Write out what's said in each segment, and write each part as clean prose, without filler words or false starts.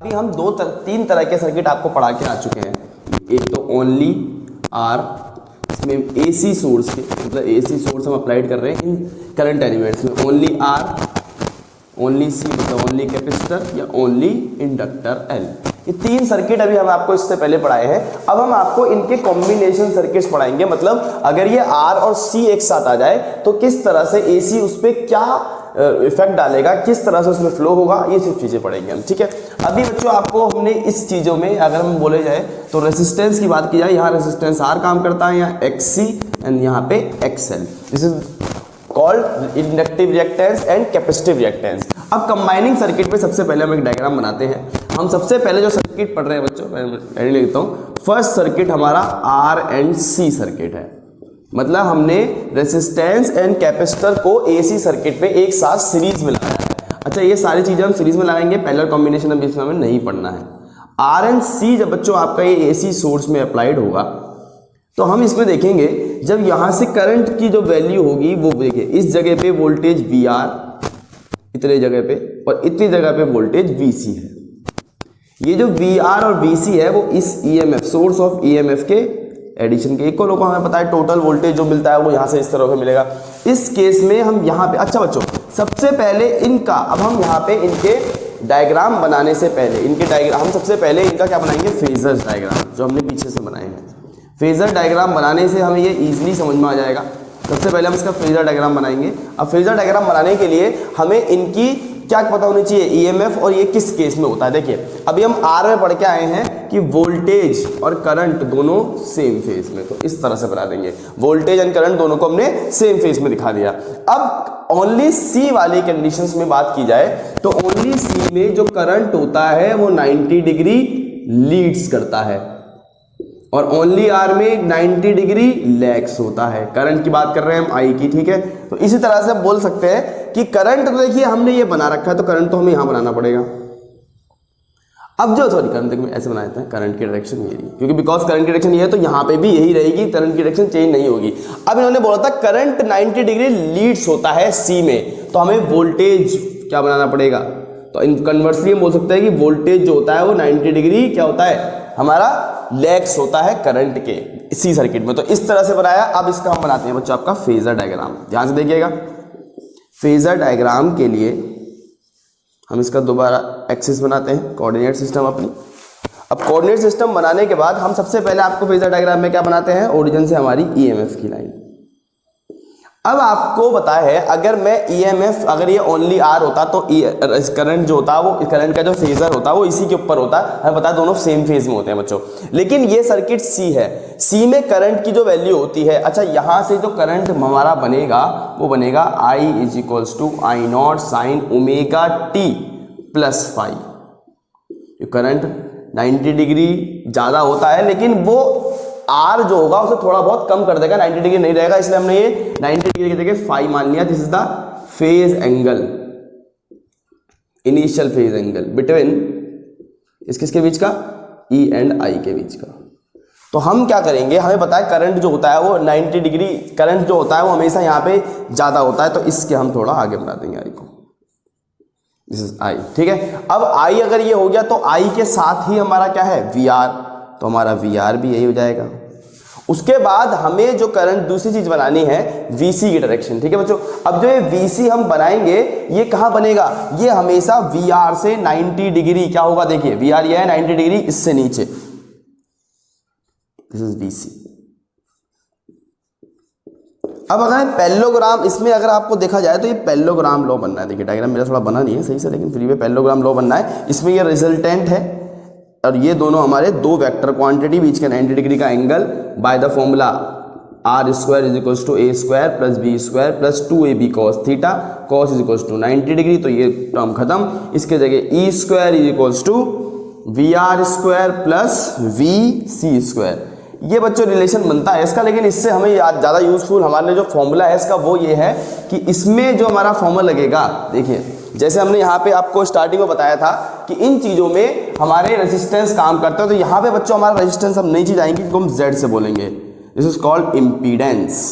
अभी हम तीन तरह के सर्किट आपको पढ़ा के आ चुके हैं। एक तो ओनली आर, इसमें एसी सोर्स के मतलब एसी सोर्स हम अप्लाइड कर रहे हैं इन करंट एलिमेंट्स में। ओनली आर, ओनली सी मतलब ओनली कैपेसिटर या ओनली इंडक्टर एल। ये तीन सर्किट अभी हम आपको इससे पहले पढ़ाए हैं। अब हम आपको इनके कॉम्बिनेशन सर्किट्स पढ़ाएंगे, मतलब अगर ये आर और सी एक साथ आ जाए तो किस तरह से एसी उस पर क्या इफेक्ट डालेगा, किस तरह से उसमें फ्लो होगा, ये सब चीजें पढ़ेंगे हम। ठीक है, अभी बच्चों आपको हमने इस चीजों में अगर हम बोले जाए तो रेजिस्टेंस की बात की जाए, यहाँ रेजिस्टेंस आर काम करता है, यहाँ एक्ससी एंड यहाँ पे XL. This is called inductive reactance and capacitive reactance. अब कंबाइनिंग सर्किट पे सबसे पहले हम एक डायग्राम बनाते हैं। हम सबसे पहले जो सर्किट पढ़ रहे हैं बच्चों, मैं लिखता हूँ, फर्स्ट सर्किट हमारा आर एंड सी सर्किट है। मतलब हमने रेजिस्टेंस एंड कैपेसिटर को एसी सर्किट पे एक साथ सीरीज में लगाया है। अच्छा, ये सारी चीजें हम सीरीज में लगाएंगे, पैरेलल कॉम्बिनेशन अभी इसमें हमें नहीं पढ़ना है। आर एंड सी जब बच्चों आपका ये एसी सोर्स में अप्लाइड होगा तो हम इसमें देखेंगे जब यहां से करंट की जो वैल्यू होगी वो देखिए, इस जगह पे वोल्टेज वी आर इतने जगह पे और इतनी जगह पे वोल्टेज वी सी है। ये जो वी आर और वी सी है वो इस ईएमएफ सोर्स ऑफ ईएमएफ के एडिशन के इक्वल होगा। हमें पता है टोटल वोल्टेज जो मिलता है वो यहाँ से इस तरह से मिलेगा। इस केस में हम यहाँ पे, अच्छा बच्चों सबसे पहले इनका, अब हम यहाँ पे इनके डायग्राम बनाने से पहले इनके डायग्राम, हम सबसे पहले इनका क्या बनाएंगे, फेजर डायग्राम जो हमने पीछे से बनाए हैं। फेजर डायग्राम बनाने से हमें ये इजीली समझ में आ जाएगा। सबसे पहले हम इसका फेजर डायग्राम बनाएंगे। अब फेजर डायग्राम बनाने के लिए हमें इनकी क्या पता होनी चाहिए, ईएमएफ, और ये किस केस में होता है। देखिए अभी हम आर में पढ़ के आए हैं कि वोल्टेज और करंट दोनों सेम फेज में, तो इस तरह से बना देंगे। वोल्टेज एंड करंट दोनों को हमने सेम फेज में दिखा दिया। अब ओनली सी वाली कंडीशंस में बात की जाए तो ओनली सी में जो करंट होता है वो 90 डिग्री लीड्स करता है और ओनली आर में 90 डिग्री लैग्स होता है। करंट की बात कर रहे हैं हम आई की, ठीक है। तो इसी तरह से बोल सकते हैं कि करंट, तो देखिए हमने ये बना रखा है तो करंट तो हमें यहां बनाना पड़ेगा। अब जो सॉरी करंट देखो ऐसे बनाते हैं, करंट की डायरेक्शन ये रही, क्योंकि बिकॉज करंट की डायरेक्शन ये है तो यहाँ पे भी यही रहेगी, करंट की डायरेक्शन चेंज नहीं होगी। अब इन्होंने बोला था करंट 90 डिग्री लीड्स होता है सी में, तो हमें वोल्टेज क्या बनाना पड़ेगा। तो इन कन्वर्सली हम बोल सकते हैं कि वोल्टेज जो होता है वो 90 डिग्री क्या होता है, हमारा लैग्स होता है करंट के सी सर्किट में। तो इस तरह से बनाया। अब इसका हम बनाते हैं बच्चों आपका फेजर डायग्राम। ध्यान से देखिएगा, फेजर डायग्राम के लिए हम इसका दोबारा एक्सिस बनाते हैं, कोऑर्डिनेट सिस्टम अपनी। अब कोऑर्डिनेट सिस्टम बनाने के बाद हम सबसे पहले आपको फेजर डायग्राम में क्या बनाते हैं, ओरिजिन से हमारी ईएमएफ की लाइन। अब आपको पता है अगर मैं ईएमएफ, अगर ये ओनली आर होता तो करंट जो होता है वो, करंट का जो फेजर होता है वो इसी के ऊपर होता है। हमें पता है दोनों सेम फेज में होते हैं बच्चों। लेकिन ये सर्किट सी है, सी में करंट की जो वैल्यू होती है, अच्छा यहां से जो करंट हमारा बनेगा वो बनेगा I is equals to I naught sine omega T plus five. Current 90 degree ज्यादा होता है लेकिन वो आर जो होगा उसे थोड़ा बहुत कम कर देगा, 90 डिग्री नहीं रहेगा, इसलिए हमने ये 90 डिग्री की जगह फाई मान लिया। This is the phase angle, initial phase angle between किसके बीच का, ई एंड आई के बीच का। तो हम क्या करेंगे, हमें पता है करंट जो होता है वो 90 डिग्री, करंट जो होता है वो हमेशा यहाँ पे ज्यादा होता है, तो इसके हम थोड़ा आगे बढ़ा देंगे आई को। दिस इज आई, ठीक है। अब आई अगर ये हो गया तो आई के साथ ही हमारा क्या है, वी आर, तो हमारा वी आर भी यही हो जाएगा। उसके बाद हमें जो करंट दूसरी चीज बनानी है वीसी की डायरेक्शन, ठीक है बच्चों। अब जो ये वीसी हम बनाएंगे ये कहां बनेगा, ये हमेशा वी आर से 90 डिग्री क्या होगा, देखिए वी आर ये है 90 डिग्री इससे नीचे, दिस इज वीसी। अब अगर पैरेललोग्राम, इसमें अगर आपको देखा जाए तो ये पैरेललोग्राम लॉ बनना है। देखिए डायग्राम मेरा थोड़ा बना नहीं है सही से, लेकिन फिर भी पैरेललोग्राम लॉ बनना है। इसमें ये रिजल्टेंट है और ये दोनों हमारे दो वेक्टर क्वांटिटी बीच के 90 डिग्री का angle by the formula R square is equals to A square plus B square plus 2ab cos theta, cos is equals to 90 degree, तो ये टर्म खत्म। इसके जगह E square is equals to V R square plus V C square. ये बच्चों relation बनता है इसका, लेकिन इससे हमें ज़्यादा यूजफुल हमारे जो फॉर्मूला है इसका वो ये है कि इसमें जो हमारा फॉर्मूला लगेगा, देखिए जैसे हमने यहाँ पे आपको स्टार्टिंग में बताया था कि इन चीज़ों में हमारे रेजिस्टेंस काम करते हैं, तो यहाँ पे बच्चों हमारा रेजिस्टेंस हम नई चीज़ आएंगी जिसको हम Z से बोलेंगे। This is called impedance.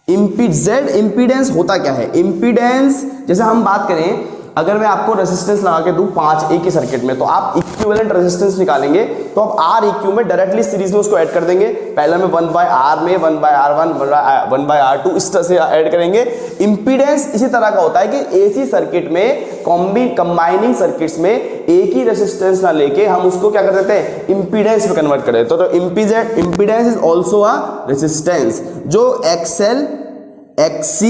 Z impedance होता क्या है, इम्पीडेंस जैसे हम बात करें अगर मैं आपको रेजिस्टेंस लगा के दूं 5 एक ही सर्किट में, तो आप इक्विवेलेंट रेजिस्टेंस निकालेंगे तो आप आर इक्यू में डायरेक्टली सीरीज में उसको ऐड कर देंगे। पहले में 1/R में 1/R1 1/R2 इस तरह से ऐड करेंगे। इंपीडेंस इसी तरह का होता है कि एसी सर्किट में कंबाइनिंग सर्किट्स में एक ही रेजिस्टेंस ना लेके हम उसको क्या कर देते हैं, इंपीडेंस में कन्वर्ट कर देते हैं। तो impedance is also a resistance जो XL, XC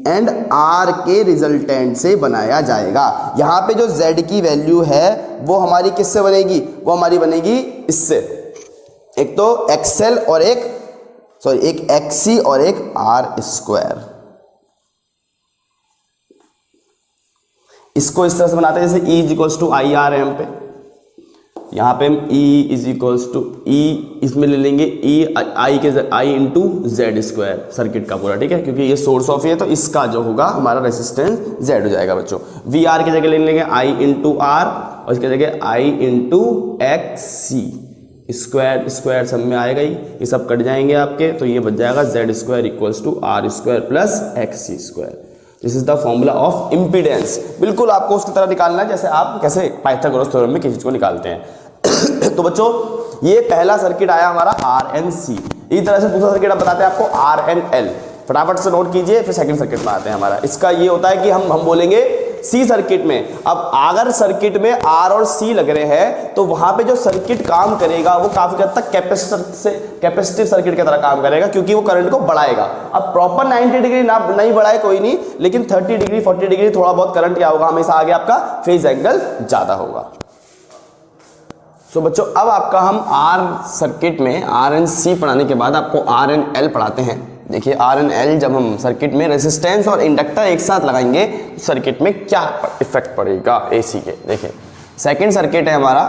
एंड R के रिजल्टेंट से बनाया जाएगा। यहां पे जो Z की वैल्यू है वो हमारी किससे बनेगी, वो हमारी बनेगी इससे, एक तो XL और एक XC और एक R²। इसको इस तरह से बनाते हैं जैसे E = IR है। हम पे यहाँ पे हम E = इसमें ले लेंगे I × Z² सर्किट का पूरा, ठीक है, क्योंकि ये सोर्स ऑफ है तो इसका जो होगा हमारा रेजिस्टेंस Z हो जाएगा बच्चों। VR की जगह ले लेंगे I × R और इसकी जगह I × XC, स्क्वायर सब में आएगा ही, ये सब कट जाएंगे आपके, तो ये बच जाएगा Z² = R² + XC²। This is the formula of impedance. बिल्कुल आपको उसकी तरह निकालना है जैसे आप कैसे पाइथागोरस थ्योरम में किसी चीज को निकालते हैं। तो बच्चों ये पहला सर्किट आया हमारा RNC। इसी तरह से दूसरा सर्किट अब बताते हैं आपको RNL। फटाफट से नोट कीजिए, फिर सेकंड सर्किट में आते हैं हमारा। इसका ये होता है कि हम बोलेंगे सी सर्किट में, अब अगर सर्किट में R और C लग रहे हैं तो वहां पे जो सर्किट काम करेगा वो काफी हद तक कैपेसिटिव सर्किट की तरह काम करेगा, क्योंकि वो करंट को बढ़ाएगा। अब प्रॉपर 90 डिग्री ना नहीं बढ़ाए कोई नहीं, लेकिन 30 डिग्री 40 डिग्री थोड़ा बहुत करंट क्या होगा, हमेशा आगे आपका फेज एंगल ज्यादा होगा। सो बच्चों अब आपका हम R सर्किट में RNC पढ़ाने के बाद आपको RNL पढ़ाते हैं। देखिए RNL जब हम सर्किट में रेजिस्टेंस और इंडक्टर एक साथ लगाएंगे तो सर्किट में क्या इफेक्ट पड़ेगा AC के। देखिए सेकंड सर्किट है हमारा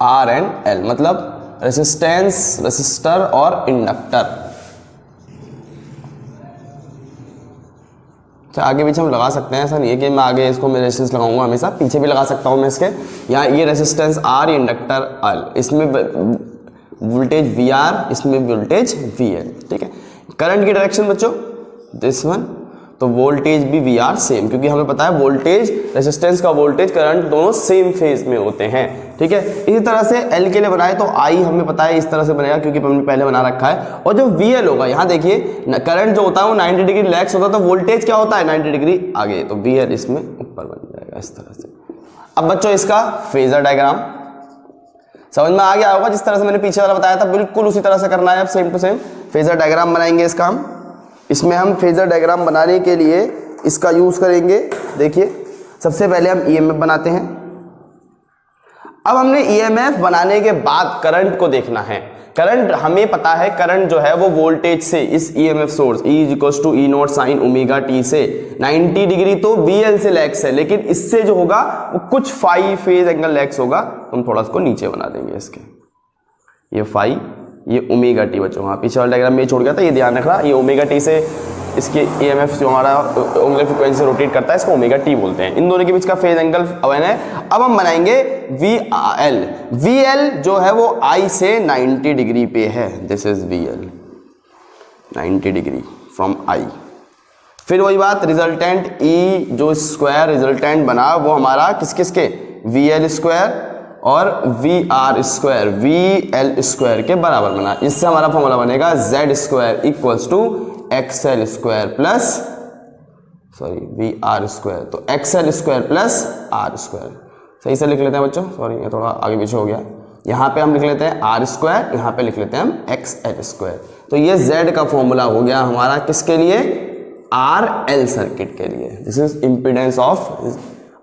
RNL, मतलब रेजिस्टेंस, रेजिस्टर और इंडक्टर। आगे पीछे हम लगा सकते हैं, ऐसा नहीं है कि मैं आगे इसको मैं रेजिस्टेंस लगाऊंगा, हमेशा पीछे भी लगा सकता हूं मैं इसके। यहाँ ये रेजिस्टेंस R, इंडक्टर L, इसमें वोल्टेज VR, इसमें वोल्टेज VL, ठीक है। करंट की डायरेक्शन बच्चों दिस वन, तो वोल्टेज भी VR सेम, क्योंकि हमें पता है वोल्टेज, रेजिस्टेंस का वोल्टेज, करंट दोनों सेम फेज में होते हैं, ठीक है। इसी तरह से L के लिए बनाए तो I हमें पता है इस तरह से बनेगा, क्योंकि हमने पहले बना रखा है। और जो VL होगा, यहाँ देखिए करंट जो होता है वो 90 डिग्री लैग्स होता है, तो वोल्टेज क्या होता है 90 डिग्री आगे, तो VL इसमें ऊपर बन जाएगा इस तरह से। अब बच्चों इसका फेजर डायग्राम समझ में आ गया होगा, जिस तरह से मैंने पीछे वाला बताया था बिल्कुल उसी तरह से करना है। अब same to same phasor diagram बनाएंगे इसका हम। इसमें हम फेजर डायग्राम बनाने के लिए इसका यूज करेंगे। देखिए सबसे पहले हम EMF बनाते हैं। अब हमने EMF बनाने के बाद करंट को देखना है। करंट हमें पता है, करंट जो है वो वोल्टेज से इस EMF source E = E0 sin ωt से 90 डिग्री तो VL से लैग्स है, लेकिन इससे जो होगा वो कुछ फाई फेज एंगल लैग्स होगा। हम थोड़ा इसको नीचे बना देंगे इसके, ये फाई, ये ωt बच्चों। हाँ पीछे वाला डायग्राम में छोड़ गया था, ये ध्यान रखना। ये ωt से इसके EMF जो हमारा एंगुलर फ्रीक्वेंसी से रोटेट करता है, इसको ωt बोलते हैं। इन दोनों के बीच का फेज एंगल वन है। अब हम बनाएंगे VL। VL जो है वो I से 90 डिग्री पे है, this is VL, 90 degree from I। फिर वही बात, रिजल्टेंट E जो स्क्वायर रिजल्टेंट बना वो हमारा किसके VL² और VR² VL² के बराबर बना। इससे हमारा फॉर्मूला बनेगा Z² = XL² प्लस VR², तो XL² प्लस R²। सही से लिख लेते हैं बच्चों, सॉरी ये थोड़ा आगे पीछे हो गया। यहाँ पे हम लिख लेते हैं R², यहाँ पे लिख लेते हैं हम XL²। तो ये Z का फॉर्मूला हो गया हमारा किसके लिए, RL सर्किट के लिए। This is impedance of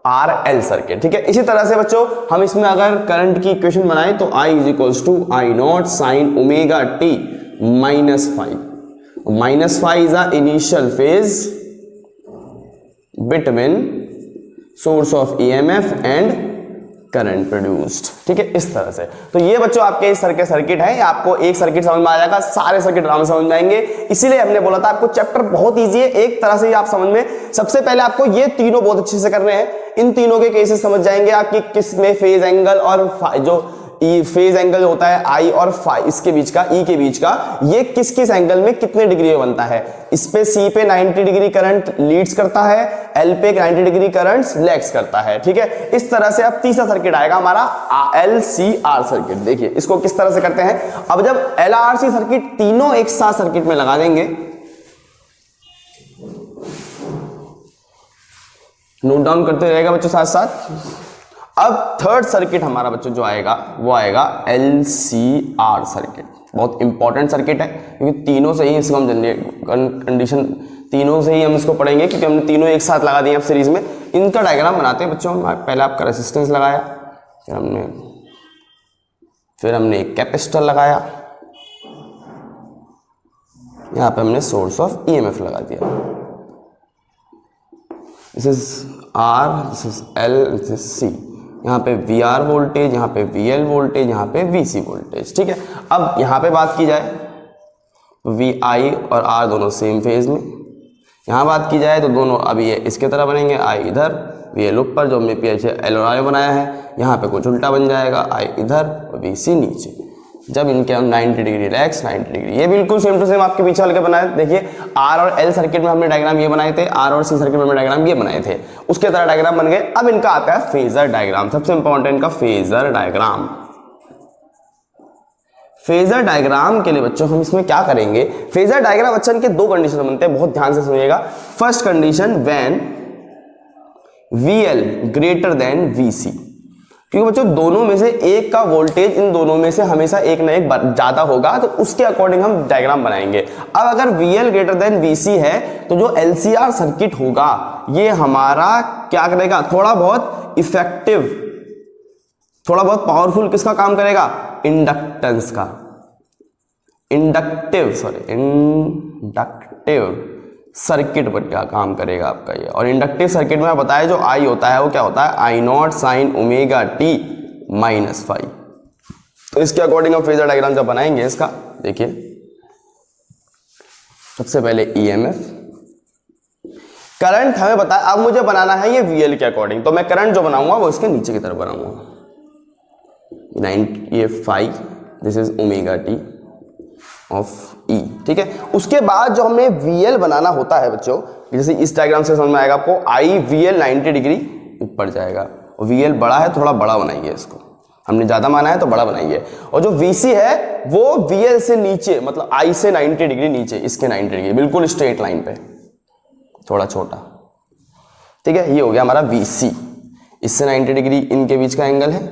RL circuit, ठीक है। इसी तरह से बच्चों हम इसमें अगर करंट की इक्वेशन बनाएं तो I = I0 sin ωt -5 is the initial phase between source of EMF and current produced, ठीक है, इस तरह से। तो ये बच्चों आपके इस तरह के सर्किट है। आपको एक सर्किट समझ में आ जाएगा, सारे सर्किट आराम से समझ में आएंगे। इसीलिए हमने बोला था आपको चैप्टर बहुत इजी है, एक तरह से आप समझ में। सबसे पहले आपको ये तीनों बहुत अच्छे से करने हैं। इन तीनों के केसेस समझ जाएंगे आप कि किस में फेज एंगल और जो फेज एंगल होता है I और फाई इसके बीच का, E के बीच का, ये किस किस एंगल में कितने डिग्री में बनता है। इस पे C पे 90 डिग्री करंट लीड्स करता है, L पे एक 90 डिग्री करंट लैग्स करता है, ठीक है। इस तरह से अब तीसरा सर्किट आएगा हमारा LCR सर्किट। देखिए इसको किस तरह से करते हैं। अब जब LRC सर्किट तीनों एक साथ सर्किट में लगा देंगे, नोट डाउन करते रहेगा बच्चों साथ साथ। अब थर्ड सर्किट हमारा बच्चों जो आएगा वो आएगा LCR सर्किट। बहुत इंपॉर्टेंट सर्किट है क्योंकि तीनों से ही इसको हम कंडीशन तीनों से ही हम इसको पढ़ेंगे क्योंकि हमने तीनों एक साथ लगा दिए अब सीरीज में। इनका डायग्राम बनाते हैं बच्चों। पहले आपका रेजिस्टेंस लगाया, फिर हमने एक कैपेसिटर लगाया, यहां पे हमने सोर्स ऑफ EMF लगा दिया। This is R, this is L, this is C। यहाँ पे VR वोल्टेज, यहाँ पे VL वोल्टेज, यहाँ पे VC वोल्टेज, ठीक है। अब यहाँ पे बात की जाए तो VI और R दोनों सेम फेज में। यहाँ बात की जाए तो दोनों अभी ये इसके तरह बनेंगे, I इधर VL ऊपर, जो हमने पीछे L और I बनाया है। यहाँ पे कुछ उल्टा बन जाएगा, I इधर और VC नीचे। जब इनके हम 90 डिग्री लैग्स, 90 डिग्री, ये बिल्कुल सेम टू सेम आपके पीछे हल्के बनाए। देखिए R और L सर्किट में हमने डायग्राम ये बनाए थे, R और C सर्किट में हमने डायग्राम ये बनाए थे, उसके तरह डायग्राम बन गए। अब इनका आता है फेजर डायग्राम। सबसे इंपॉर्टेंट इनका फेजर डायग्राम। फेजर डायग्राम के लिए बच्चों हम इसमें क्या करेंगे, फेजर डायग्राम बच्चों के दो कंडीशन बनते हैं, बहुत ध्यान से सुनिएगा। First condition when VL greater than VC, क्योंकि बच्चों दोनों में से एक का वोल्टेज इन दोनों में से हमेशा एक ना एक ज्यादा होगा, तो उसके अकॉर्डिंग हम डायग्राम बनाएंगे। अब अगर VL ग्रेटर देन VC है तो जो LCR सर्किट होगा ये हमारा क्या करेगा, थोड़ा बहुत इफेक्टिव, थोड़ा बहुत पावरफुल किसका काम करेगा, इंडक्टेंस का, इंडक्टिव सर्किट पर क्या काम करेगा आपका ये। और इंडक्टिव सर्किट में बताया जो I होता है वो क्या होता है, I0 sin omega t minus five. तो इसके अकॉर्डिंग हम फेजर डायग्राम जब बनाएंगे इसका, देखिए सबसे पहले EMF, करंट हमें बताया। अब मुझे बनाना है ये VL के अकॉर्डिंग, तो मैं करंट जो बनाऊंगा वो इसके नीचे की तरफ बनाऊंगा। 5, this is omega t of E, ठीक है। उसके बाद जो हमें VL बनाना होता है बच्चों, जैसे इस डायग्राम से समझ में आएगा आपको, VL 90 डिग्री ऊपर जाएगा और VL बड़ा है, थोड़ा बड़ा बनाइए इसको, हमने ज्यादा माना है तो बड़ा बनाइए। और जो VC है वो VL से नीचे, मतलब I से 90 डिग्री नीचे, इसके 90 डिग्री बिल्कुल स्ट्रेट लाइन पे, थोड़ा छोटा, ठीक है। ये हो गया हमारा VC, इससे 90 डिग्री इनके बीच का एंगल है,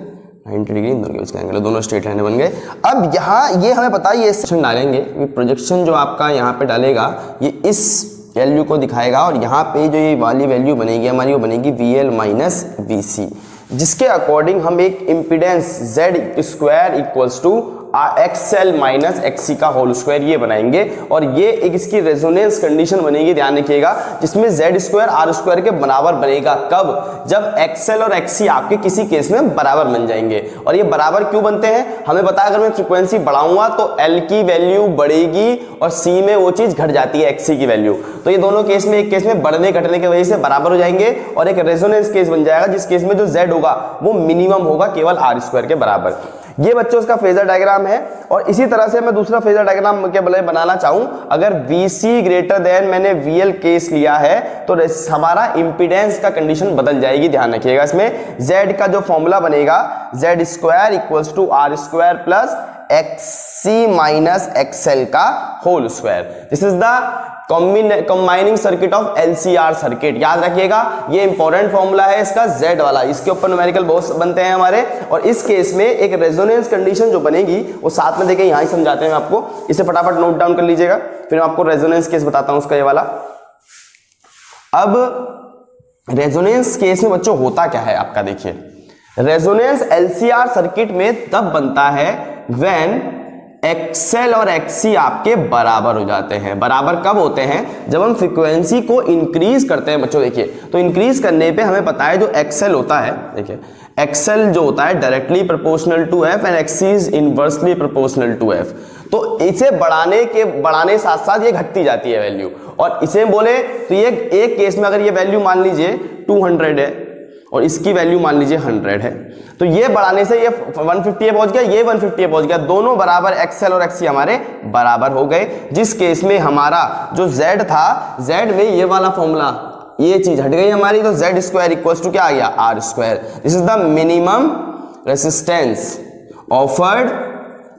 90 डिग्री इन दोनों के बीच का एंगल है, दोनों स्ट्रेट लाइन बन गए। अब यहाँ ये हमें पता है, ये सेक्शन डालेंगे, प्रोजेक्शन जो आपका यहाँ पे डालेगा ये इस वैल्यू को दिखाएगा, और यहाँ पे जो ये वाली वैल्यू बनेगी हमारी वो बनेगी VL माइनस VC, जिसके अकॉर्डिंग हम एक impedance Z square equals to XL minus XC का होल स्क्वायर ये बनाएंगे। और ये एक इसकी रेजोनेंस कंडीशन बनेगी, ध्यान रखिएगा, जिसमें Z स्क्वायर R स्क्वायर के बराबर बनेगा। कब, जब XL और XC आपके किसी केस में बराबर बन जाएंगे। और ये बराबर क्यों बनते हैं हमें पता है, अगर मैं फ्रीक्वेंसी बढ़ाऊंगा तो L की वैल्यू बढ़ेगी और C में वो चीज घट जाती है XC की वैल्यू। तो ये दोनों केस में, एक केस में बढ़ने घटने की वजह से बराबर हो जाएंगे और एक रेजोनेंस केस बन जाएगा जिस केस में जो Z होगा वो मिनिमम होगा केवल R स्क्वायर के बराबर। ये बच्चों इसका फेजर डायग्राम है। और इसी तरह से मैं दूसरा फेजर डायग्राम क्या बनाना चाहूं, अगर VC ग्रेटर देन मैंने VL केस लिया है तो हमारा इंपीडेंस का कंडीशन बदल जाएगी। ध्यान रखिएगा, इसमें Z का जो फॉर्मूला बनेगा Z square equals to R square plus XC minus XL का whole square. This is the combining circuit of LCR circuit. याद रखिएगा ये इंपॉर्टेंट फॉर्मूला है इसका Z वाला, इसके ऊपर न्यूमेरिकल बहुत बनते हैं हमारे। और इस केस में एक रेजोनेंस कंडीशन जो बनेगी वो साथ में देखें, यहां ही समझाते हैं आपको, इसे फटाफट नोट डाउन कर लीजिएगा, फिर मैं आपको रेजोनेंस केस बताता हूं उसका ये वाला। अब रेजोनेंस केस में बच्चों होता क्या है आपका, देखिए रेजोनेंस LCR सर्किट में तब बनता है व्हेन XL और XC आपके बराबर हो जाते हैं। बराबर कब होते हैं, जब हम फ्रीक्वेंसी को इंक्रीज करते हैं बच्चों। देखिए तो इंक्रीज करने पे हमें पता है जो XL होता है, देखिए XL जो होता है directly proportional to F and XC is inversely proportional to F। तो इसे बढ़ाने साथ साथ ये घटती जाती है वैल्यू। और इसे बोले तो ये एक केस में अगर ये वैल्यू मान लीजिए 200 है और इसकी वैल्यू मान लीजिए 100 है, तो ये बढ़ाने से ये 150 पे पहुंच गया, ये 150 पे पहुंच गया, दोनों बराबर XL और XC हमारे बराबर हो गए। जिस केस में हमारा जो Z था, Z में ये वाला फॉर्मूला ये चीज हट गई हमारी, तो जेड स्क्वायर इक्वल्स टू क्या आ गया, R square. This is the minimum resistance offered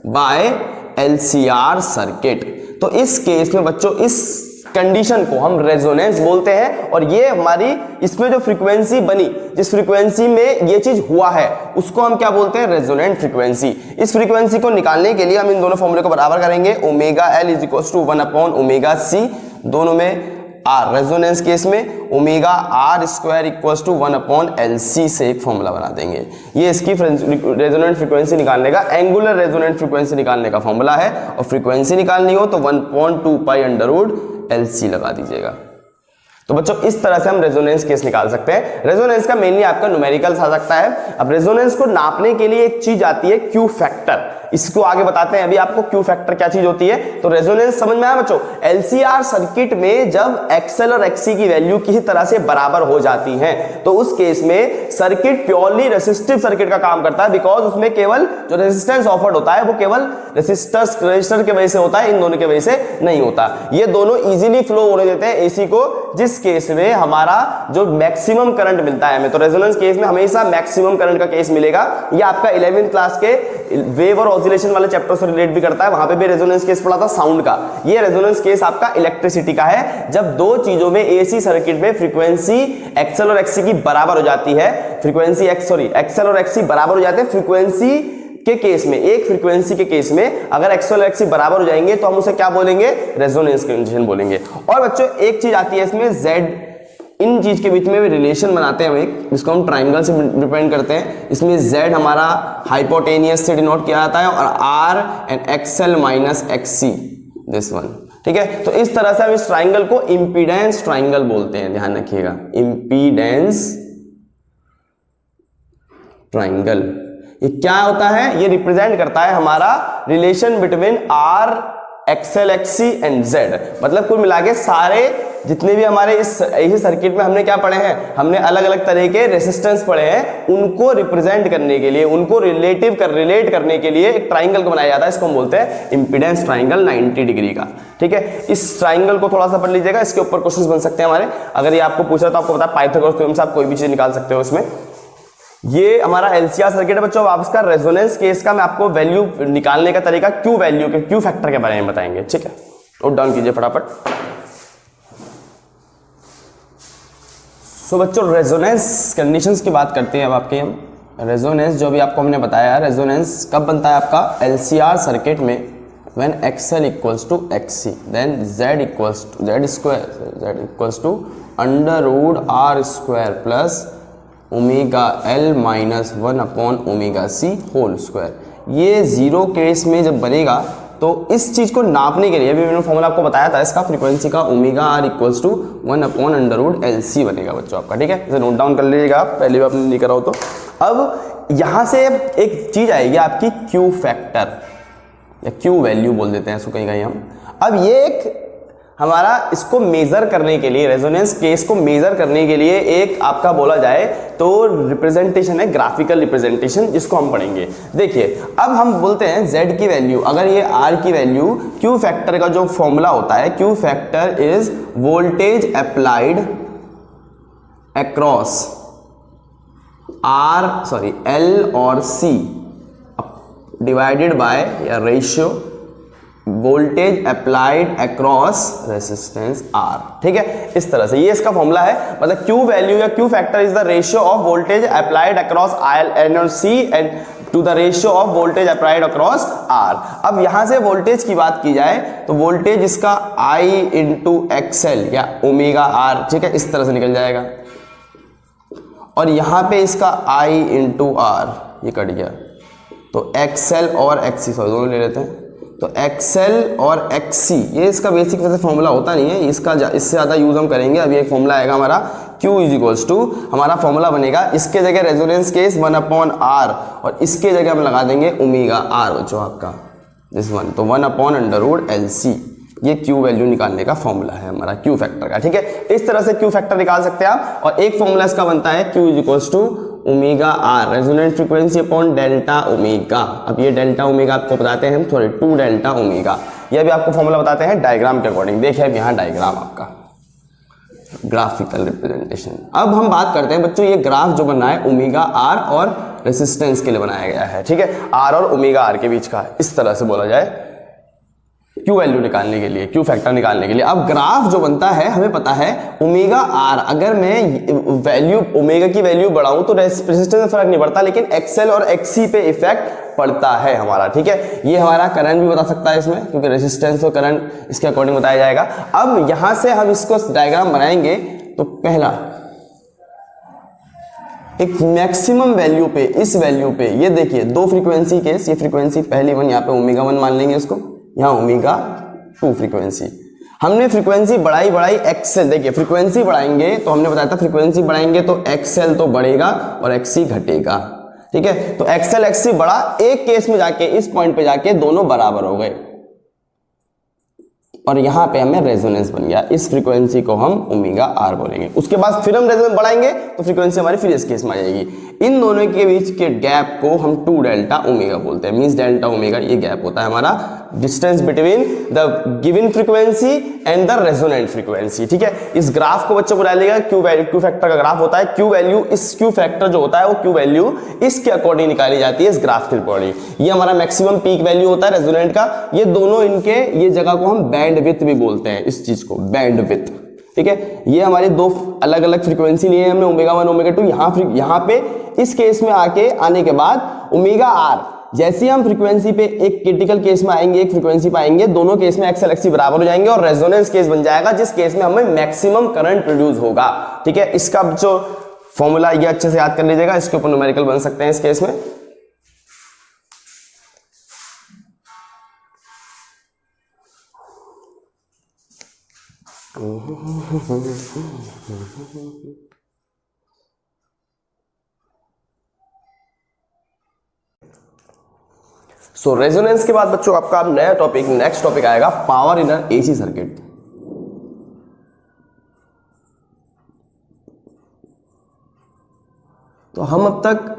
by LCR circuit. तो इस केस में बच्चों इस कंडीशन को हम रेजोनेंस बोलते हैं, और ये हमारी इसमें जो फ्रीक्वेंसी बनी, जिस फ्रीक्वेंसी में ये चीज हुआ है, उसको हम क्या बोलते हैं, रेजोनेंट फ्रीक्वेंसी। इस फ्रीक्वेंसी को निकालने के लिए हम इन दोनों फॉर्मूले को बराबर करेंगे, omega L is equal to 1/ओमेगा सी, दोनों में आर, रेजोनेंस केस में omega R square equals to 1/LC से एक फॉर्मूला बना देंगे। ये इसकी रेजोनेंट फ्रीक्वेंसी निकालने का, एंगुलर रेजोनेंट फ्रीक्वेंसी निकालने का फॉर्मूला है, और फ्रीक्वेंसी निकालनी हो तो 1/2 पाई/LC लगा दीजिएगा। तो बच्चों इस तरह से हम रेजोनेंस केस निकाल सकते हैं। रेजोनेंस का मेनली आपका न्यूमेरिकल्स आ सकता है। अब रेजोनेंस को नापने के लिए एक चीज आती है क्यू फैक्टर, इसको आगे बताते हैं अभी आपको क्यू फैक्टर क्या चीज होती है। तो रेजोनेंस समझ में आया बच्चों, एलसीआर सर्किट में जब एक्सएल और एक्सी की वैल्यू किसी तरह से बराबर हो जाती है, तो उस केस में सर्किट प्योरली रेसिस्टिव सर्किट का काम करता है, बिकॉज उसमें केवल जो रेजिस्टेंस ऑफर्ड होता है वो केवल रेजिस्टर की वजह से होता है, इन दोनों की वजह से नहीं होता। ये दोनों इजीली फ्लो होने देते हैं एसी को, जिस केस में हमारा जो मैक्सिमम करंट मिलता है हमें। तो रेजोनेंस केस में हमेशा मैक्सिमम करंट का केस मिलेगा। ये आपका 11वीं क्लास के वेव और ऑसिलेशन वाले चैप्टर से रिलेट भी करता है, वहां पे भी रेजोनेंस केस पढ़ा था साउंड का। ये रेजोनेंस केस आपका इलेक्ट्रिसिटी का है, जब दो चीजों में एसी सर्किट में फ्रीक्वेंसी एक्सएल और एक्सी की बराबर हो जाती है, फ्रीक्वेंसी एक्सएल और एक्सी बराबर हो जाते हैं फ्रीक्वेंसी के केस में। एक फ्रीक्वेंसी के केस में अगर एक्सएल और एक्सी बराबर हो जाएंगे तो हम उसे क्या बोलेंगे, रेजोनेंस कंडीशन बोलेंगे। और बच्चों एक चीज आती है इसमें जेड, इन चीज के बीच में भी रिलेशन बनाते हैं हम एक, जिसको हम ट्राइंगल से डिपेंड करते हैं। इसमें z हमारा हाइपोटेनियस से डिनोट किया जाता है, और r and XL minus XC, this one, ठीक है। तो इस तरह से हम इस ट्राइंगल को इंपीडेंस ट्राइंगल बोलते हैं, ध्यान रखिएगा, इंपीडेंस ट्राइंगल। ये क्या होता है, ये रिप्रेजेंट करता है हमारा relation between r XL XC and z। मतलब कुल मिला के सारे जितने भी हमारे इस एसी सर्किट में हमने क्या पढ़े हैं, हमने अलग अलग तरह के रेसिस्टेंस पढ़े हैं, उनको रिप्रेजेंट करने के लिए, उनको रिलेट करने के लिए एक ट्राइंगल को बनाया जाता है, इसको हम बोलते हैं इंपीडेंस ट्राइंगल 90 डिग्री का, ठीक है। इस ट्राइंगल को थोड़ा सा पढ़ लीजिएगा, इसके ऊपर क्वेश्चंस बन सकते हैं हमारे। अगर ये आपको पूछ रहा तो आपको पता है पाइथागोरस थ्योरम से आप कोई भी चीज निकाल सकते हो इसमें। ये हमारा एलसीआर सर्किट है बच्चों। आप इसका रेजोनेंस केस का मैं आपको वैल्यू निकालने का तरीका क्यू वैल्यू के क्यू फैक्टर के बारे में बताएंगे, ठीक है। नोट डाउन कीजिए फटाफट। सो बच्चों रेजोनेंस कंडीशंस की बात करते हैं अब आपके हम। रेजोनेंस जो भी आपको हमने बताया, रेजोनेंस कब बनता है आपका एलसीआर सर्किट में, when XL equals to XC, then Z equals to Z square, Z equals to √r² plus omega L minus 1/ओमेगा सी होल स्क्वायर। ये जीरो केस में जब बनेगा तो इस चीज को नापने के लिए अभी मैंने फॉर्मूला आपको बताया था इसका, फ्रीक्वेंसी का omega are equals to 1/√LC बनेगा बच्चों आपका, ठीक है। इसे नोट डाउन कर लीजिएगा आप, पहले भी आपने नहीं करा हो तो। अब यहां से एक चीज आएगी आपकी क्यू फैक्टर या क्यू वैल्यू बोल देते हैं इसको कहीं कहीं हम। अब ये एक हमारा इसको मेजर करने के लिए, रेजोनेंस केस को मेजर करने के लिए एक आपका बोला जाए तो रिप्रेजेंटेशन है, ग्राफिकल रिप्रेजेंटेशन, जिसको हम पढ़ेंगे। देखिए अब हम बोलते हैं z की वैल्यू, अगर ये r की वैल्यू, क्यू फैक्टर का जो फॉर्मूला होता है, Q factor is voltage applied across L और C डिवाइडेड बाय या ratio voltage applied across resistance R, ठीक है। इस तरह से ये इसका फॉर्मूला है, मतलब Q वैल्यू या Q factor is the ratio of voltage applied across L और C and to the ratio of voltage applied across R। अब यहां से वोल्टेज की बात की जाए तो वोल्टेज इसका I इंटू एक्सएल या ओमेगा R, ठीक है, इस तरह से निकल जाएगा, और यहां पे इसका I इंटू R, ये कट गया, तो एक्सएल और एक्सी, सॉरी दोनों ले लेते हैं, तो एक्सएल और एक्सी, ये इसका बेसिक वैसे फॉर्मूला होता नहीं है, इसका इससे ज़्यादा यूज हम करेंगे। अभी एक फॉर्मूला आएगा हमारा Q इज इक्वल्स टू, हमारा फॉर्मूला बनेगा, इसके जगह रेजोनेंस केस 1/R और इसके जगह हम लगा देंगे ओमेगा R बच्चों आपका, दिस वन, तो 1/√LC। ये Q वैल्यू निकालने का फॉर्मूला है हमारा Q फैक्टर का, ठीक है। इस तरह से Q फैक्टर निकाल सकते हैं आप। और एक फॉर्मूला इसका बनता है Q is equals to omega R, resonant frequency upon delta omega. अब ये डेल्टा ओमेगा आपको बताते हैं हम, सॉरी 2 डेल्टा ओमेगा, ये भी आपको फॉर्मूला बताते हैं डायग्राम के अकॉर्डिंग। देखिए अब यहाँ डायग्राम आपका, ग्राफिकल रिप्रेजेंटेशन। अब हम बात करते हैं बच्चों, ये ग्राफ जो बना है ओमेगा आर और रेसिस्टेंस के लिए बनाया गया है, ठीक है, आर और ओमेगा आर के बीच का, इस तरह से बोला जाए, क्यू वैल्यू निकालने के लिए, क्यू फैक्टर निकालने के लिए। अब ग्राफ जो बनता है हमें पता है ओमेगा आर, अगर मैं वैल्यू ओमेगा की वैल्यू बढ़ाऊं तो रेजिस्टेंस में फर्क नहीं पड़ता, लेकिन एक्सएल और एक्सी पे इफेक्ट पड़ता है हमारा, ठीक है। ये हमारा करंट भी बता सकता है इसमें, क्योंकि रेजिस्टेंस और करंट इसके अकॉर्डिंग बताया जाएगा। अब यहां से हम इसको डायग्राम बनाएंगे तो पहला एक मैक्सिमम वैल्यू पे, इस वैल्यू पे ये देखिए दो फ्रीक्वेंसी केस, ये फ्रीक्वेंसी पहली वन, यहाँ पे ओमेगा 1 मान लेंगे इसको, यहाँ ओमेगा 2 फ्रीक्वेंसी। हमने फ्रीक्वेंसी बढ़ाई एक्सएल, देखिए फ्रीक्वेंसी बढ़ाएंगे तो हमने बताया था फ्रीक्वेंसी बढ़ाएंगे तो एक्सएल तो बढ़ेगा और एक्सी घटेगा, ठीक है। तो एक्सएल एक्सी बढ़ा, एक केस में जाके इस पॉइंट पे जाके दोनों बराबर हो गए और यहां पे हमें रेजोनेंस बन गया, इस फ्रीक्वेंसी को हम ओमेगा आर बोलेंगे। उसके बाद फिर हम रेजोनेंस बढ़ाएंगे तो फ्रीक्वेंसी हमारी फिर इस केस में आ जाएगी। इन दोनों के बीच के गैप को हम 2 डेल्टा ओमेगा बोलते हैं, मींस डेल्टा ओमेगा ये गैप होता है हमारा, distance between the given frequency and the resonant frequency, ठीक है। इस ग्राफ को बच्चों बुला लेगा क्यू फैक्टर का ग्राफ होता है, क्यू वैल्यू, इस क्यू फैक्टर जो होता है वो क्यू वैल्यू इसके अकॉर्डिंग निकाली जाती है, इस ग्राफ के अकॉर्डिंग। ये हमारा मैक्सिमम पीक वैल्यू होता है रेजोनेंट का। ये दोनों इनके ये जगह को हम बैंडविड्थ भी बोलते हैं, इस चीज को बैंडविड्थ, ठीक है। ये हमारी दो अलग अलग फ्रीक्वेंसी लिए हमने, ओमेगा 1 ओमेगा 2। यहाँ पे इस केस में आने के बाद ओमेगा आर, जैसे हम फ्रीक्वेंसी पे एक क्रिटिकल केस में आएंगे, एक फ्रीक्वेंसी पे आएंगे, दोनों केस में एक्सएल एक्सी बराबर हो जाएंगे और रेजोनेंस केस बन जाएगा, जिस केस में हमें मैक्सिमम करंट प्रोड्यूस होगा, ठीक है। इसका जो फॉर्मूला ये अच्छे से याद कर लीजिएगा, इसके ऊपर न्यूमेरिकल बन सकते हैं इस केस में। सो रेजोनेंस के बाद बच्चों आपका अब नया टॉपिक, नेक्स्ट टॉपिक आएगा power in an AC circuit. तो हम अब तक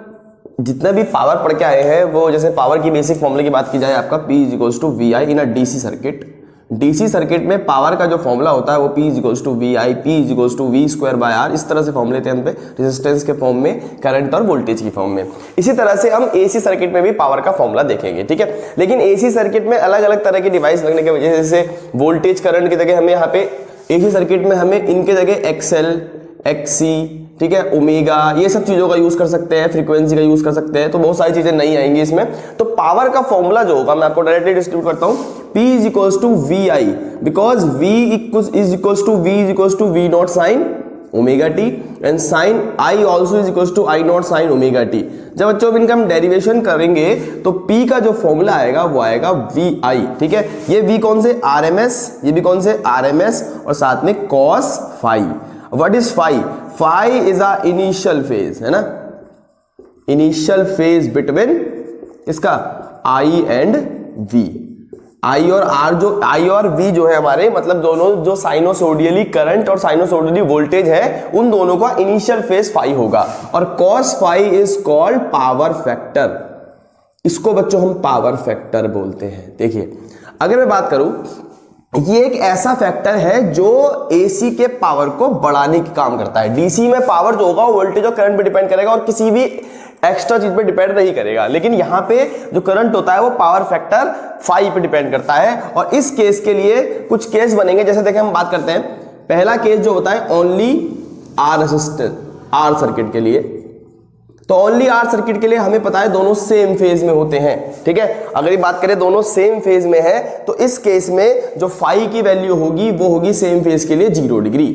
जितने भी पावर पढ़ के आए हैं वो, जैसे पावर की बेसिक फॉर्मूले की बात की जाए, आपका P = VI in a DC circuit. DC circuit में पावर का जो फॉर्मूला होता है वो P = VI, P = V²/R, इस तरह से फॉर्मूले थे हम पे, रेजिस्टेंस के फॉर्म में, करंट और वोल्टेज की फॉर्म में। इसी तरह से हम एसी सर्किट में भी पावर का फॉर्मूला देखेंगे, ठीक है। लेकिन एसी सर्किट में अलग अलग तरह के डिवाइस लगने की वजह से वोल्टेज करंट की जगह हमें यहाँ पे एसी सर्किट में हमें इनके जगह एक्सएल, एक्सी, ठीक है, ओमेगा, ये सब चीजों का यूज कर सकते हैं, फ्रीक्वेंसी का यूज कर सकते हैं, तो बहुत सारी चीजें नहीं आएंगी इसमें। तो पावर का फॉर्मूला जो होगा मैं आपको डायरेक्टली डिस्ट्रीब्यूट करता हूं, P = VI, because V = V0 sin omega t and since I also = I0 sin omega t. जब बच्चों अब इनका हम डेरिवेशन करेंगे तो P का जो फॉर्मूला आएगा वो आएगा VI, ठीक है। ये V कौन से RMS, ये भी कौन से RMS और साथ में cos phi। What is phi? phi is a initial phase, है ना, इनिशियल फेज बिटवीन इसका I एंड V। I और R जो I और V जो है हमारे, मतलब दोनों जो साइनोसोडियली करंट और साइनोसोडियली वोल्टेज है, उन दोनों का इनिशियल फेज phi होगा। और cos phi is called power factor, इसको बच्चों हम पावर फैक्टर बोलते हैं। देखिए अगर मैं बात करूं, ये एक ऐसा फैक्टर है जो एसी के पावर को बढ़ाने का काम करता है। डीसी में पावर जो होगा वो वोल्टेज और करंट पे डिपेंड करेगा और किसी भी एक्स्ट्रा चीज पे डिपेंड नहीं करेगा, लेकिन यहां पे जो करंट होता है वो पावर फैक्टर phi पे डिपेंड करता है। और इस केस के लिए कुछ केस बनेंगे, जैसे देखें हम बात करते हैं, पहला केस जो होता है only R resistance, R circuit के लिए। तो ओनली आर सर्किट के लिए हमें पता है दोनों सेम फेज में होते हैं, ठीक है। अगर ये बात करें दोनों सेम फेज में है तो इस केस में जो phi की वैल्यू होगी वो होगी सेम फेज के लिए 0 डिग्री,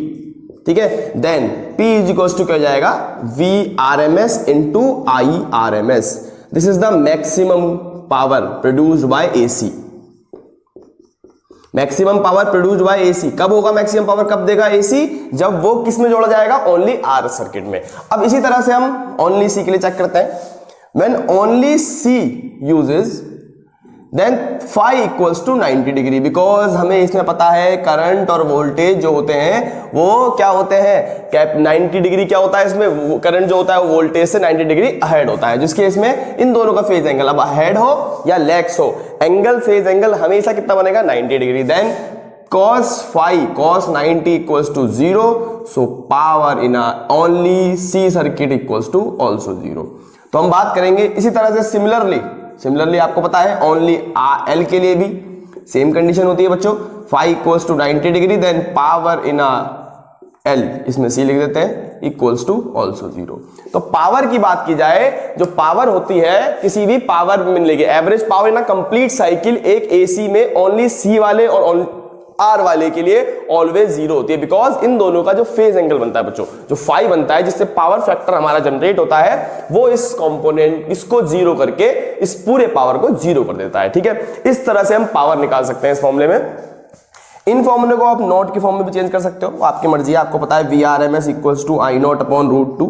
ठीक है। देन P = क्या हो जाएगा, VRMS × IRMS। This is the maximum power produced by AC। Maximum power produced by AC कब होगा, मैक्सिमम पावर कब देगा एसी, जब वो किस में जोड़ा जाएगा, ओनली आर सर्किट में। अब इसी तरह से हम ओनली सी के लिए चेक करते हैं, when only C uses then phi = 90 degree, because हमें इसमें पता है करंट और वोल्टेज जो होते हैं वो क्या होते हैं, 90 डिग्री क्या होता है इसमें, करंट जो होता है वो वोल्टेज से 90 डिग्री अहेड होता है, जिसके इसमें इन दोनों का फेज एंगल, अब अहेड हो या लैग्स हो, एंगल फेज एंगल हमेशा कितना बनेगा, 90 degree. Then cos phi cos 90 equals to 0, so power in a only C circuit equals to also 0। तो हम बात करेंगे इसी तरह से सिमिलरली आपको पता है ओनली L के लिए भी सेम कंडीशन होती है बच्चों, phi equals to 90 degree, then power in a L, इसमें C लिख देते हैं, इक्वल्स टू ऑल्सो 0। तो पावर की बात की जाए, जो पावर होती है किसी भी पावर में लेके एवरेज पावर ना कंप्लीट साइकिल एक AC में ओनली C वाले और R वाले के लिए ऑलवेज 0 होती है, बिकॉज इन दोनों का जो फेज एंगल बनता है बच्चों, जो फाई बनता है जिससे पावर फैक्टर हमारा जनरेट होता है, वो इस कंपोनेंट इसको 0 करके इस पूरे पावर को 0 कर देता है। ठीक है, इस तरह से हम पावर निकाल सकते हैं इस फॉर्मूले में। इन फॉर्मूले को आप नोट के फॉर्म में भी चेंज कर सकते हो, आपकी मर्जी है। आपको पता है VRMS equals to I not upon √2,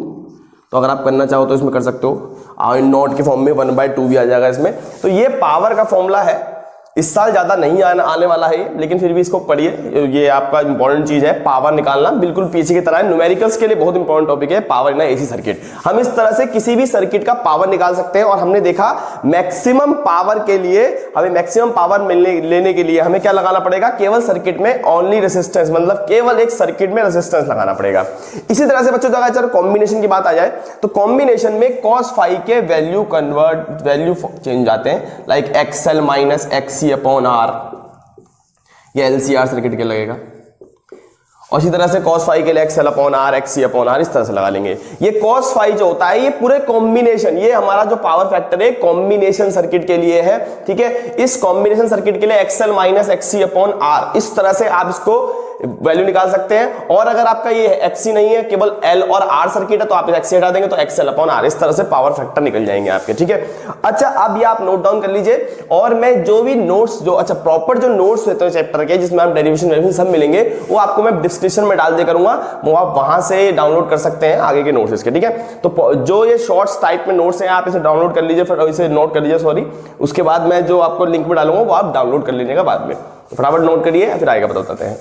तो अगर आप करना चाहो तो इसमें कर सकते हो। I नॉट के फॉर्म में 1/2 भी आ जाएगा इसमें। तो ये पावर का फॉर्मूला है, इस साल ज्यादा नहीं आने वाला है ये, लेकिन फिर भी इसको पढ़िए, ये आपका इंपॉर्टेंट चीज है। पावर निकालना बिल्कुल पीछे की तरह है, न्यूमेरिकल्स के लिए बहुत इंपॉर्टेंट टॉपिक है पावर इन AC सर्किट। हम इस तरह से किसी भी सर्किट का पावर निकाल सकते हैं, और हमने देखा मैक्सिमम पावर के लिए, हमें मैक्सिमम पावर लेने के लिए हमें क्या लगाना पड़ेगा, केवल सर्किट में ओनली रेजिस्टेंस, मतलब केवल एक सर्किट में रेजिस्टेंस लगाना पड़ेगा। इसी तरह से बच्चों अगर कॉम्बिनेशन की बात आ जाए, तो कॉम्बिनेशन में cos phi के वैल्यू चेंज जाते हैं, like XL minus XC upon R, ये LCR सर्किट के लगेगा। और इसी तरह से cos phi के लिए XL upon R, XC upon R इस तरह से लगा लेंगे। ये cos phi जो होता है, ये पूरे कॉम्बिनेशन, ये हमारा जो पावर फैक्टर है कॉम्बिनेशन सर्किट के लिए है। ठीक है, इस कॉम्बिनेशन सर्किट के लिए XL minus XC upon R, इस तरह से आप इसको वैल्यू निकाल सकते हैं। और अगर आपका ये XC नहीं है, केवल L और R सर्किट है, तो आप XC हटा देंगे तो XL अपॉन R, इस तरह से पावर फैक्टर निकल जाएंगे आपके। ठीक है, अच्छा अब ये आप नोट डाउन कर लीजिए, और मैं जो भी नोट्स प्रॉपर जो नोट्स होते हैं चैप्टर के, जिसमें आप डेरिवेशन सब मिलेंगे, वो आपको मैं डिस्क्रिप्शन में डाल दिया करूंगा, वो आप वहां से डाउनलोड कर सकते हैं आगे के नोट्स इसके। ठीक है, तो जो ये शॉर्ट्स टाइप में नोट्स हैं, आप इसे डाउनलोड कर लीजिए, फिर इसे नोट कर लीजिए, सॉरी, उसके बाद मैं जो आपको लिंक में डालूंगा वो आप डाउनलोड कर लीजिएगा बाद में। फटाफट नोट करिए, फिर आगे बताते हैं।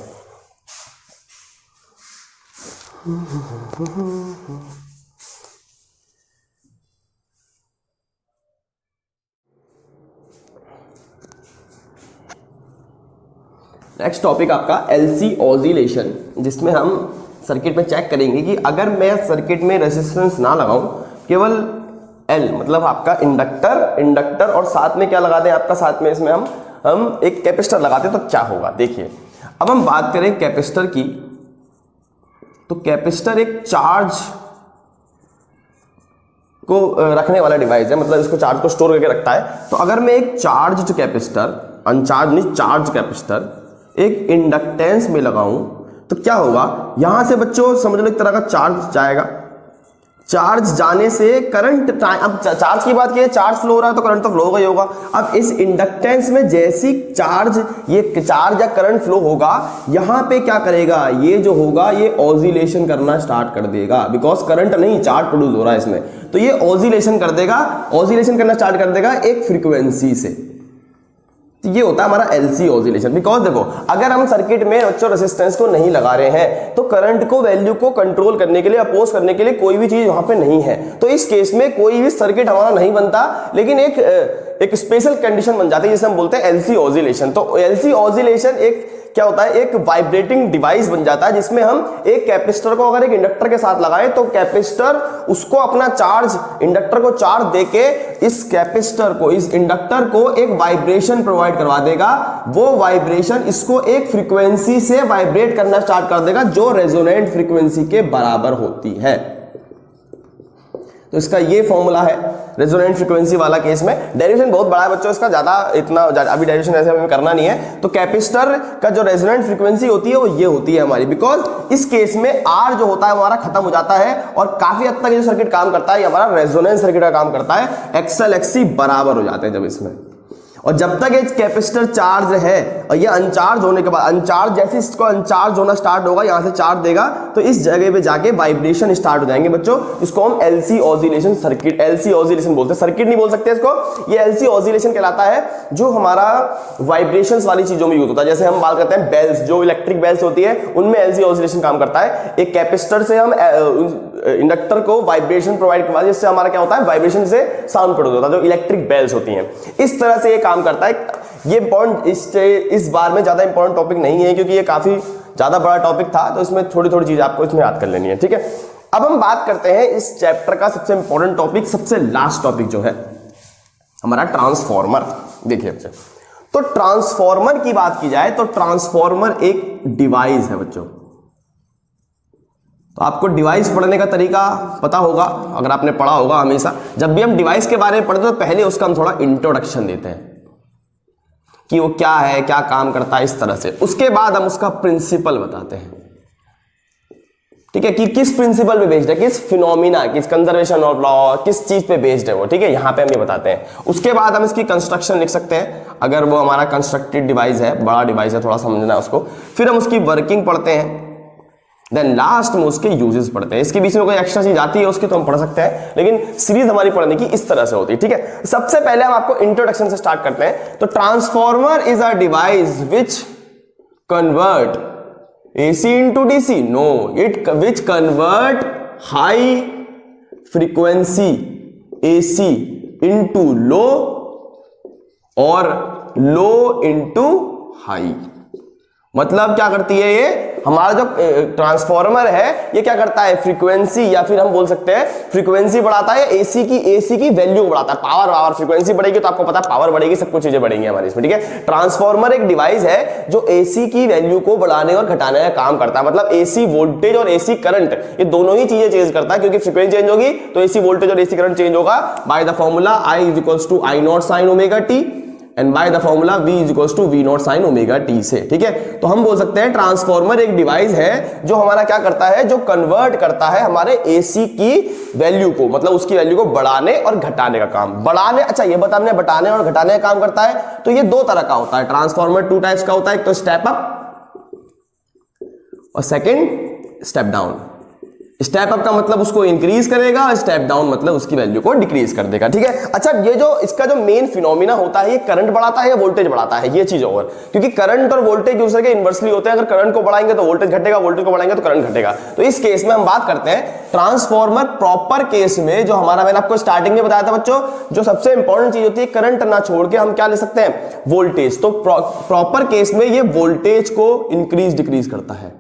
नेक्स्ट टॉपिक आपका LC ऑसिलेशन, जिसमें हम सर्किट में चेक करेंगे कि अगर मैं सर्किट में रेजिस्टेंस ना लगाऊं, केवल L मतलब आपका इंडक्टर और साथ में क्या लगा दें, आपका साथ में इसमें हम एक कैपेसिटर लगाते तो क्या होगा। देखिए, अब हम बात करें कैपेसिटर की, तो कैपेसिटर एक चार्ज को रखने वाला डिवाइस है, मतलब इसको चार्ज को स्टोर करके रखता है। तो अगर मैं एक चार्ज कैपेसिटर, अनचार्ज नहीं चार्ज कैपेसिटर, एक इंडक्टेंस में लगाऊं, तो क्या होगा, यहां से बच्चों समझ लो एक तरह का चार्ज जाएगा, चार्ज जाने से करंट, अब चार्ज की बात की है, चार्ज फ्लो हो रहा है तो करंट तो फ्लो होगा ही होगा। अब इस इंडक्टेंस में जैसी चार्ज या करंट फ्लो होगा, यहां पे क्या करेगा, ये जो होगा ये ऑसिलेशन करना स्टार्ट कर देगा, बिकॉज करंट नहीं चार्ज प्रोड्यूस हो रहा है इसमें, तो ये ऑसिलेशन करना स्टार्ट कर देगा एक फ्रीक्वेंसी से। तो ये होता है हमारा LC ऑसिलेशन। बिकॉज देखो, अगर हम सर्किट में बच्चों रेजिस्टेंस को नहीं लगा रहे हैं, तो करंट को वैल्यू को कंट्रोल करने के लिए, अपोज करने के लिए कोई भी चीज वहां पे नहीं है, तो इस केस में कोई भी सर्किट हमारा नहीं बनता। लेकिन एक स्पेशल कंडीशन बन जाती है जिसे हम बोलते हैं LC ऑसिलेशन। तो LC ऑसिलेशन एक क्या होता है, एक वाइब्रेटिंग डिवाइस बन जाता है, जिसमें हम एक कैपेसिटर को अगर एक इंडक्टर के साथ लगाएं, तो कैपेसिटर उसको अपना चार्ज, इंडक्टर को चार्ज देके इस कैपेसिटर को, इस इंडक्टर को एक वाइब्रेशन प्रोवाइड करवा देगा। वो वाइब्रेशन इसको एक फ्रीक्वेंसी से वाइब्रेट करना स्टार्ट कर देगा, जो रेजोनेंट फ्रीक्वेंसी के बराबर होती है। तो इसका ये फॉर्मूला है रेजोनेंट फ्रीक्वेंसी वाला केस में। डेरिवेशन बहुत बड़ा है बच्चों इसका, इतना अभी डेरिवेशन ऐसे हमें करना नहीं है। तो कैपेसिटर का जो रेजोनेंट फ्रीक्वेंसी होती है वो ये होती है हमारी, बिकॉज इस केस में R जो होता है हमारा खत्म हो जाता है, और काफी हद तक जो सर्किट काम करता है ये हमारा रेजोनेंस सर्किट का काम करता है। XL XC बराबर हो जाते हैं जब इसमें, और जब तक ये कैपेसिटर चार्ज है, और ये अनचार्ज होने के बाद, जैसे इसको अनचार्ज होना स्टार्ट होगा, यहां से चार्ज देगा तो इस जगह पे जाके वाइब्रेशन स्टार्ट हो जाएंगे बच्चों। इसको हम LC oscillation circuit, LC oscillation बोलते हैं, सर्किट नहीं बोल सकते इसको, ये LC ऑसिलेशन कहलाता है, जो हमारा वाइब्रेशंस वाली चीजों में यूज होता है। जैसे हम बात करते हैं बेल्स, जो इलेक्ट्रिक बेल्स होती है, उनमें LC ऑसिलेशन काम करता है। एक कैपेसिटर से हम इंडक्टर को वाइब्रेशन प्रोवाइड करवा जिससे हमारा क्या होता है, वाइब्रेशन से साउंड प्रोड्यूस होता है, जो इलेक्ट्रिक बेल्स होती हैं। इस तरह से ये काम करता है। ये इंपॉर्टेंट इस बार में ज्यादा इंपॉर्टेंट टॉपिक नहीं है क्योंकि ये काफी ज्यादा बड़ा टॉपिक था, तो इसमें थोड़ी थोड़ी चीज आपको इसमें याद कर लेनी है, ठीक है। अब हम बात करते हैं इस चैप्टर का सबसे इंपॉर्टेंट टॉपिक, सबसे लास्ट टॉपिक जो है हमारा ट्रांसफॉर्मर। देखिए बच्चों, तो ट्रांसफॉर्मर की बात की जाए तो ट्रांसफॉर्मर एक डिवाइस है बच्चों। तो आपको डिवाइस पढ़ने का तरीका पता होगा, अगर आपने पढ़ा होगा। हमेशा जब भी हम डिवाइस के बारे में पढ़ते हैं तो पहले उसका हम थोड़ा इंट्रोडक्शन देते हैं कि वो क्या है, क्या काम करता है, इस तरह से। उसके बाद हम उसका प्रिंसिपल बताते हैं, ठीक है, कि किस प्रिंसिपल पे बेस्ड है, किस फिनोमिना, किस कंजर्वेशन ऑफ लॉ, किस चीज पे बेस्ड है वो, ठीक है। यहां पे हम ये बताते हैं। उसके बाद हम इसकी कंस्ट्रक्शन लिख सकते हैं, अगर वो हमारा कंस्ट्रक्टेड डिवाइस है, बड़ा डिवाइस है, थोड़ा समझना है उसको। फिर हम उसकी वर्किंग पढ़ते हैं, देन लास्ट में उसके यूजेस पढ़ते हैं। इसके बीच में कोई एक्स्ट्रा चीज आती है उसकी तो हम पढ़ सकते हैं, लेकिन सीरीज हमारी पढ़ने की इस तरह से होती है, ठीक है। सबसे पहले हम आपको इंट्रोडक्शन से स्टार्ट करते हैं। तो transformer is a device which convert AC into DC, no, which convert high frequency AC into low और low into high। मतलब क्या करती है ये, हमारा जो ट्रांसफॉर्मर है ये क्या करता है, फ्रीक्वेंसी, या फिर हम बोल सकते हैं फ्रीक्वेंसी बढ़ाता है, एसी की वैल्यू बढ़ाता है। पावर फ्रीक्वेंसी बढ़ेगी तो आपको पता है पावर बढ़ेगी, सब कुछ चीजें बढ़ेंगी हमारी इसमें, ठीक है। ट्रांसफॉर्मर एक डिवाइस है जो एसी की वैल्यू को बढ़ाने और घटाने का काम करता है। मतलब एसी वोल्टेज और एसी करंट ये दोनों ही चीजें चेंज करता है, क्योंकि फ्रीक्वेंसी चेंज होगी तो एसी वोल्टेज और एसी करंट चेंज होगा bye the formula I = I not sin omega t and bye the formula V = V not sin omega t से, ठीक है। तो हम बोल सकते हैं ट्रांसफॉर्मर एक डिवाइस है जो हमारा क्या करता है, जो कन्वर्ट करता है हमारे एसी की वैल्यू को, मतलब उसकी वैल्यू को बढ़ाने और घटाने का काम। बढ़ाने, अच्छा ये बताने, बढ़ाने और घटाने का काम करता है। तो ये दो तरह का होता है ट्रांसफॉर्मर, 2 टाइप्स का होता है, एक तो स्टेप अप और second step down. Step up का मतलब उसको इंक्रीज करेगा और स्टेप डाउन मतलब उसकी वैल्यू को डिक्रीज कर देगा, ठीक है। अच्छा, ये जो इसका जो मेन फिनोमिना होता है, ये करंट बढ़ाता है या वोल्टेज बढ़ाता है, ये चीज और, क्योंकि करंट और वोल्टेज दूसरे के इनवर्सली होते हैं। अगर करंट को बढ़ाएंगे तो वोल्टेज घटेगा, वोल्टेज को बढ़ाएंगे तो करंट घटेगा। तो इस केस में हम बात करते हैं ट्रांसफॉर्मर प्रॉपर केस में, जो हमारा मैंने आपको स्टार्टिंग में बताया था बच्चों, जो सबसे इंपॉर्टेंट चीज होती है करंट ना छोड़ के हम क्या ले सकते हैं, वोल्टेज। तो प्रॉपर केस में ये वोल्टेज को इंक्रीज डिक्रीज करता है,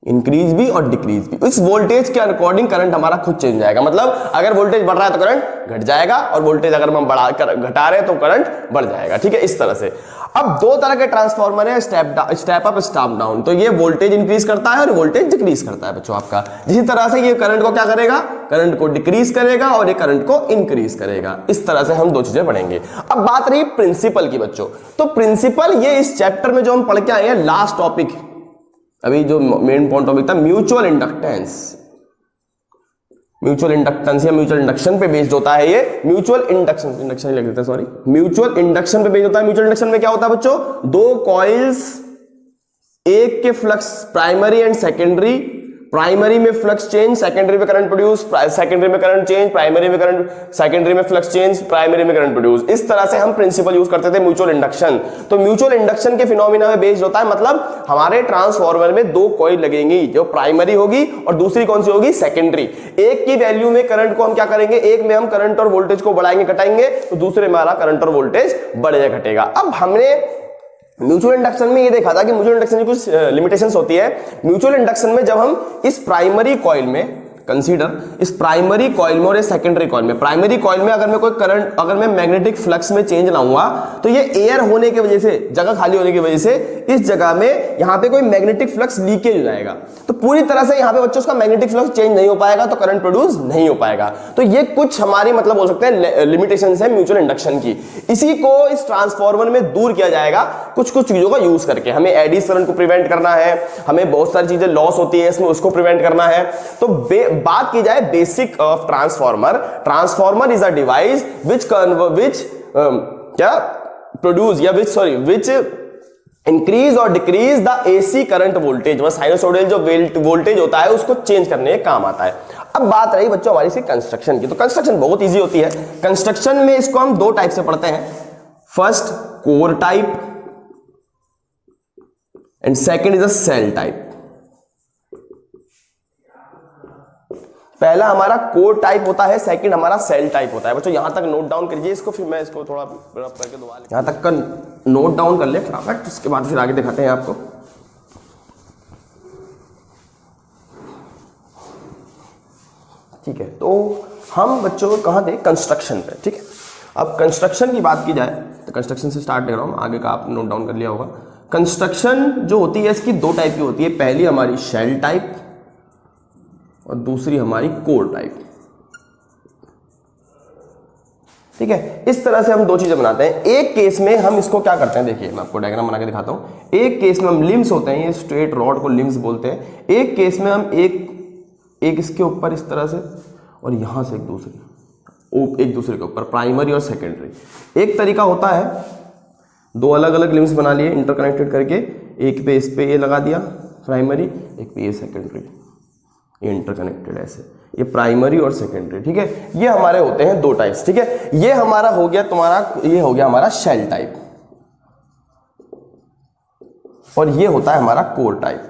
इंक्रीज भी और डिक्रीज भी। इस वोल्टेज के अकॉर्डिंग करंट हमारा खुद चेंज जाएगा। मतलब अगर वोल्टेज बढ़ रहा है तो करंट घट जाएगा, और वोल्टेज अगर हम घटा रहे हैं तो करंट बढ़ जाएगा, ठीक है, इस तरह से। अब दो तरह के ट्रांसफॉर्मर है, स्टेप अप, स्टेप डाउन। तो ये वोल्टेज इंक्रीज करता है और वोल्टेज डिक्रीज करता है बच्चों आपका। इसी तरह से ये करंट को क्या करेगा, करंट को डिक्रीज करेगा और ये करंट को इंक्रीज करेगा। इस तरह से हम दो चीजें पढ़ेंगे। अब बात रही प्रिंसिपल की बच्चों, तो प्रिंसिपल ये इस चैप्टर में जो हम पढ़ के आए हैं, लास्ट टॉपिक, अभी जो मेन पॉइंट टॉपिक था म्यूचुअल इंडक्टेंस। म्यूचुअल इंडक्टेंस या म्यूचुअल इंडक्शन पे बेस्ड होता है ये। म्यूचुअल इंडक्शन लिख देते हैं, सॉरी, म्यूचुअल इंडक्शन पे बेस्ड होता है। म्यूचुअल इंडक्शन में क्या होता है बच्चों, दो कॉइल्स, एक के flux primary and secondary, primary में फ्लक्स चेंज, सेकेंडरी में करंट प्रोड्यूस, सेकेंडरी में करंट चेंज, प्राइमरी में करंट, सेकेंडरी में फ्लक्स चेंज, प्राइमरी में करंट प्रोड्यूस। इस तरह से हम प्रिंसिपल यूज करते थे म्यूचुअल इंडक्शन। तो म्यूचुअल इंडक्शन के फिनोमिना में बेस्ड होता है, मतलब हमारे ट्रांसफॉर्मर में दो कॉइल लगेंगी, जो प्राइमरी होगी और दूसरी कौन सी होगी, सेकेंडरी। एक की वैल्यू में करंट को हम क्या करेंगे, एक में हम करंट और वोल्टेज को बढ़ाएंगे घटाएंगे, तो दूसरे में हमारा करंट और वोल्टेज बढ़ेगा घटेगा। अब हमने म्यूचुअल इंडक्शन में ये देखा था कि म्यूचुअल इंडक्शन की कुछ लिमिटेशंस होती है। म्यूचुअल इंडक्शन में जब हम इस प्राइमरी कॉइल में, कंसीडर इस प्राइमरी कॉइल में और ये सेकेंडरी कॉइल में, प्राइमरी कॉइल में अगर मैं कोई करंट, अगर मैं मैग्नेटिक फ्लक्स में चेंज लाऊंगा तो ये एयर होने की वजह से, जगह खाली होने की वजह से, इस जगह में यहां पे कोई मैग्नेटिक फ्लक्स लीकेज हो जाएगा। तो पूरी तरह से यहां पे बच्चों उसका मैग्नेटिक फ्लक्स चेंज नहीं हो पाएगा, तो करंट प्रोड्यूस नहीं हो पाएगा। तो ये कुछ हमारी मतलब बोल सकते हैं लिमिटेशंस है म्यूचुअल इंडक्शन की। इसी को इस ट्रांसफॉर्मर में दूर किया जाएगा कुछ कुछ चीजों का यूज करके। हमें एडीज करंट को प्रिवेंट करना है, हमें बहुत सारी चीजें लॉस होती है इसमें, उसको प्रिवेंट करना है। तो बात की जाए basic of transformer, transformer is a device which increase और decrease the AC current voltage, मतलब साइनसोइडल जो वोल्टेज होता है उसको चेंज करने के काम आता है। अब बात रही बच्चों हमारी इसकी कंस्ट्रक्शन की, तो कंस्ट्रक्शन बहुत इजी होती है। कंस्ट्रक्शन में इसको हम दो टाइप से पढ़ते हैं, first core type and second is a shell type. पहला हमारा कोर टाइप होता है, सेकंड हमारा सेल टाइप होता है। बच्चों यहां तक नोट डाउन करिए इसको, फिर मैं इसको थोड़ा रब करके दोबारा यहां तक का नोट डाउन कर ले फटाफट, उसके बाद फिर आगे दिखाते हैं आपको। ठीक है, तो हम बच्चों को कहाँ थे, कंस्ट्रक्शन पे। ठीक है, अब कंस्ट्रक्शन की बात की जाए तो कंस्ट्रक्शन से स्टार्ट कर रहा हूँ, आगे का आप नोट डाउन कर लिया होगा। कंस्ट्रक्शन जो होती है इसकी दो टाइप की होती है, पहली हमारी शेल टाइप और दूसरी हमारी कोर टाइप। ठीक है, इस तरह से हम दो चीजें बनाते हैं। एक केस में हम इसको क्या करते हैं, देखिए मैं आपको डायग्राम बना के दिखाता हूं। एक केस में हम लिम्स होते हैं, ये स्ट्रेट रॉड को लिम्स बोलते हैं। एक केस में हम एक इसके ऊपर इस तरह से और यहां से एक दूसरे के ऊपर, प्राइमरी और सेकेंडरी। एक तरीका होता है दो अलग अलग लिम्स बना लिए इंटरकनेक्टेड करके, एक पे इस पे ये लगा दिया प्राइमरी, एक पे ये सेकेंडरी, ये इंटरकनेक्टेड ऐसे, ये प्राइमरी और सेकेंडरी। ठीक है, ये हमारे होते हैं दो टाइप्स। ठीक है, ये हमारा हो गया ये हो गया हमारा शेल टाइप, और ये होता है हमारा कोर टाइप।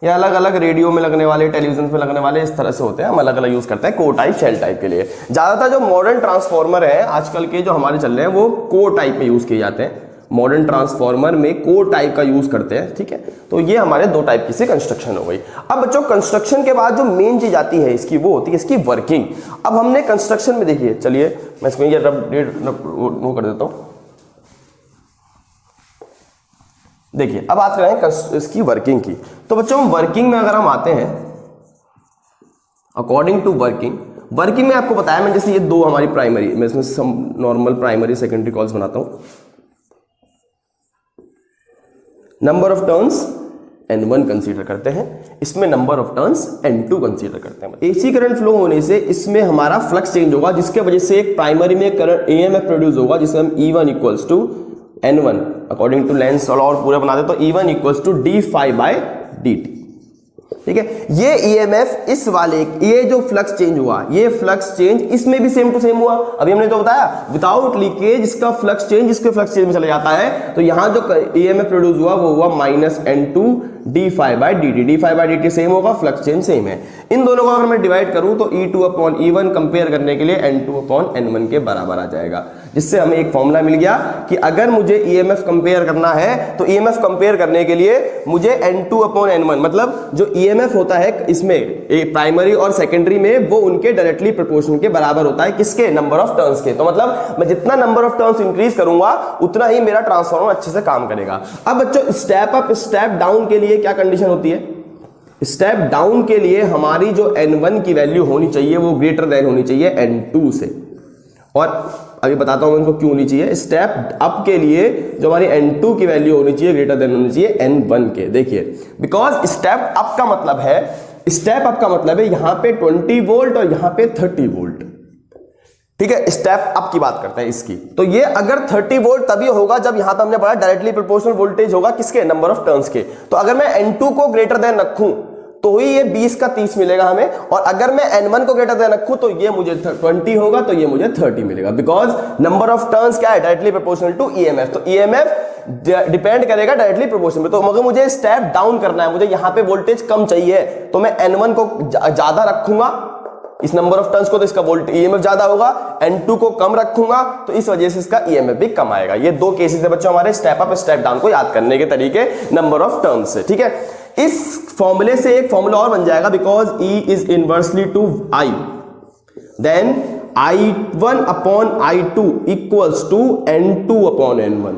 ये अलग अलग रेडियो में लगने वाले, टेलीविजन में लगने वाले इस तरह से होते हैं, हम अलग अलग यूज करते हैं कोर टाइप शेल टाइप के लिए। ज्यादातर जो मॉडर्न ट्रांसफार्मर है आजकल के जो हमारे चल रहे हैं वो कोर टाइप में यूज किए जाते हैं। मॉडर्न ट्रांसफार्मर में कोर टाइप का यूज करते हैं। ठीक है, तो ये हमारे दो टाइप की से कंस्ट्रक्शन हो गई। अब बच्चों कंस्ट्रक्शन के बाद जो मेन चीज आती है इसकी, वो होती है इसकी वर्किंग। अब हमने कंस्ट्रक्शन में देखिए, चलिए मैं इसको ये वो कर देता हूं। देखिए अब बात करें इसकी वर्किंग की, तो बच्चों वर्किंग में अगर हम आते हैं, अकॉर्डिंग टू वर्किंग में आपको बताया मैं, जैसे ये दो हमारी प्राइमरी, मैं इसमें some normal primary secondary coils बनाता हूं। Number of turns N1 consider करते हैं, इसमें number of turns N2 consider करते हैं। एसी करंट फ्लो होने से इसमें हमारा फ्लक्स चेंज होगा, जिसके वजह से एक प्राइमरी में करंट EMF प्रोड्यूस होगा, जिसे हम E1 equals to N1 according to Lenz और पूरा बना दे तो E1 इक्वल्स टू d∅/dt। ठीक है, ये EMF इस वाले, ये जो फ्लक्स चेंज हुआ, ये फ्लक्स चेंज इसमें भी सेम टू सेम हुआ। अभी हमने तो बताया विदाउट लीकेज इसका फ्लक्स चेंज इसके फ्लक्स चेंज में चला जाता है, तो यहां जो EMF प्रोड्यूस हुआ वो हुआ -N2 d∅/dt। d∅/dt सेम होगा, फ्लक्स चेंज सेम है। इन दोनों को अगर मैं डिवाइड करूं तो E2/E1 कंपेयर करने के लिए N2/N1 के बराबर आ जाएगा, जिससे हमें एक फॉर्मूला मिल गया कि अगर मुझे EMF कंपेयर करना है तो EMF कंपेयर करने के लिए मुझे N2/N1, मतलब जो EMF होता है इसमें प्राइमरी और सेकेंडरी में, वो उनके डायरेक्टली प्रोपोर्शनल के बराबर होता है, किसके, नंबर ऑफ टर्न्स के। तो मतलब मैं जितना नंबर ऑफ टर्न्स इंक्रीज करूंगा उतना ही मेरा ट्रांसफार्मर अच्छे से काम करेगा। अब बच्चों स्टेप अप स्टेप डाउन के लिए क्या कंडीशन होती है, स्टेप डाउन के लिए हमारी जो N1 की वैल्यू होनी चाहिए वो ग्रेटर देन होनी चाहिए N2 से, और अभी बताता हूं मैं इनको क्यों होनी चाहिए। स्टेप अप के लिए जो हमारी N2 की वैल्यू होनी चाहिए ग्रेटर देन होनी चाहिए N1 के। देखिए बिकॉज स्टेप अप का मतलब है यहां पे 20 वोल्ट और यहां पे 30 वोल्ट। ठीक है, स्टेप अप की बात करते हैं इसकी, तो ये अगर 30 वोल्ट तभी होगा जब यहां पे हमने पढ़ा डायरेक्टली प्रोपोर्शनल वोल्टेज होगा किसके, नंबर ऑफ टर्न्स के। तो अगर मैं N2 को ग्रेटर देन रखूं तो ही ये 20 का 30 मिलेगा हमें, और अगर मैं N1 को ग्रेटर देन रखूं तो ये मुझे 20 होगा, तो ये मुझे 30 मिलेगा। बिकॉज नंबर ऑफ टर्न्स क्या है, डायरेक्टली प्रोपोर्शनल टू EMF, तो EMF डिपेंड करेगा डायरेक्टली प्रोपोर्शनल में। तो मगर मुझे स्टेप डाउन करना है, मुझे यहां पे वोल्टेज कम चाहिए, तो मैं N1 को ज्यादा रखूंगा इस नंबर ऑफ टर्न्स को, तो इसका EMF ज्यादा होगा। N2 को कम रखूंगा तो इस वजह से इसका EMF भी कम आएगा। ये दो केसेस है बच्चों हमारे स्टेप अप स्टेप डाउन को याद करने के तरीके नंबर ऑफ टर्न्स से। ठीक है, इस फॉर्मूले से एक फॉर्मूला और बन जाएगा, because E is inversely to I, then I1/I2 equals to N2/N1।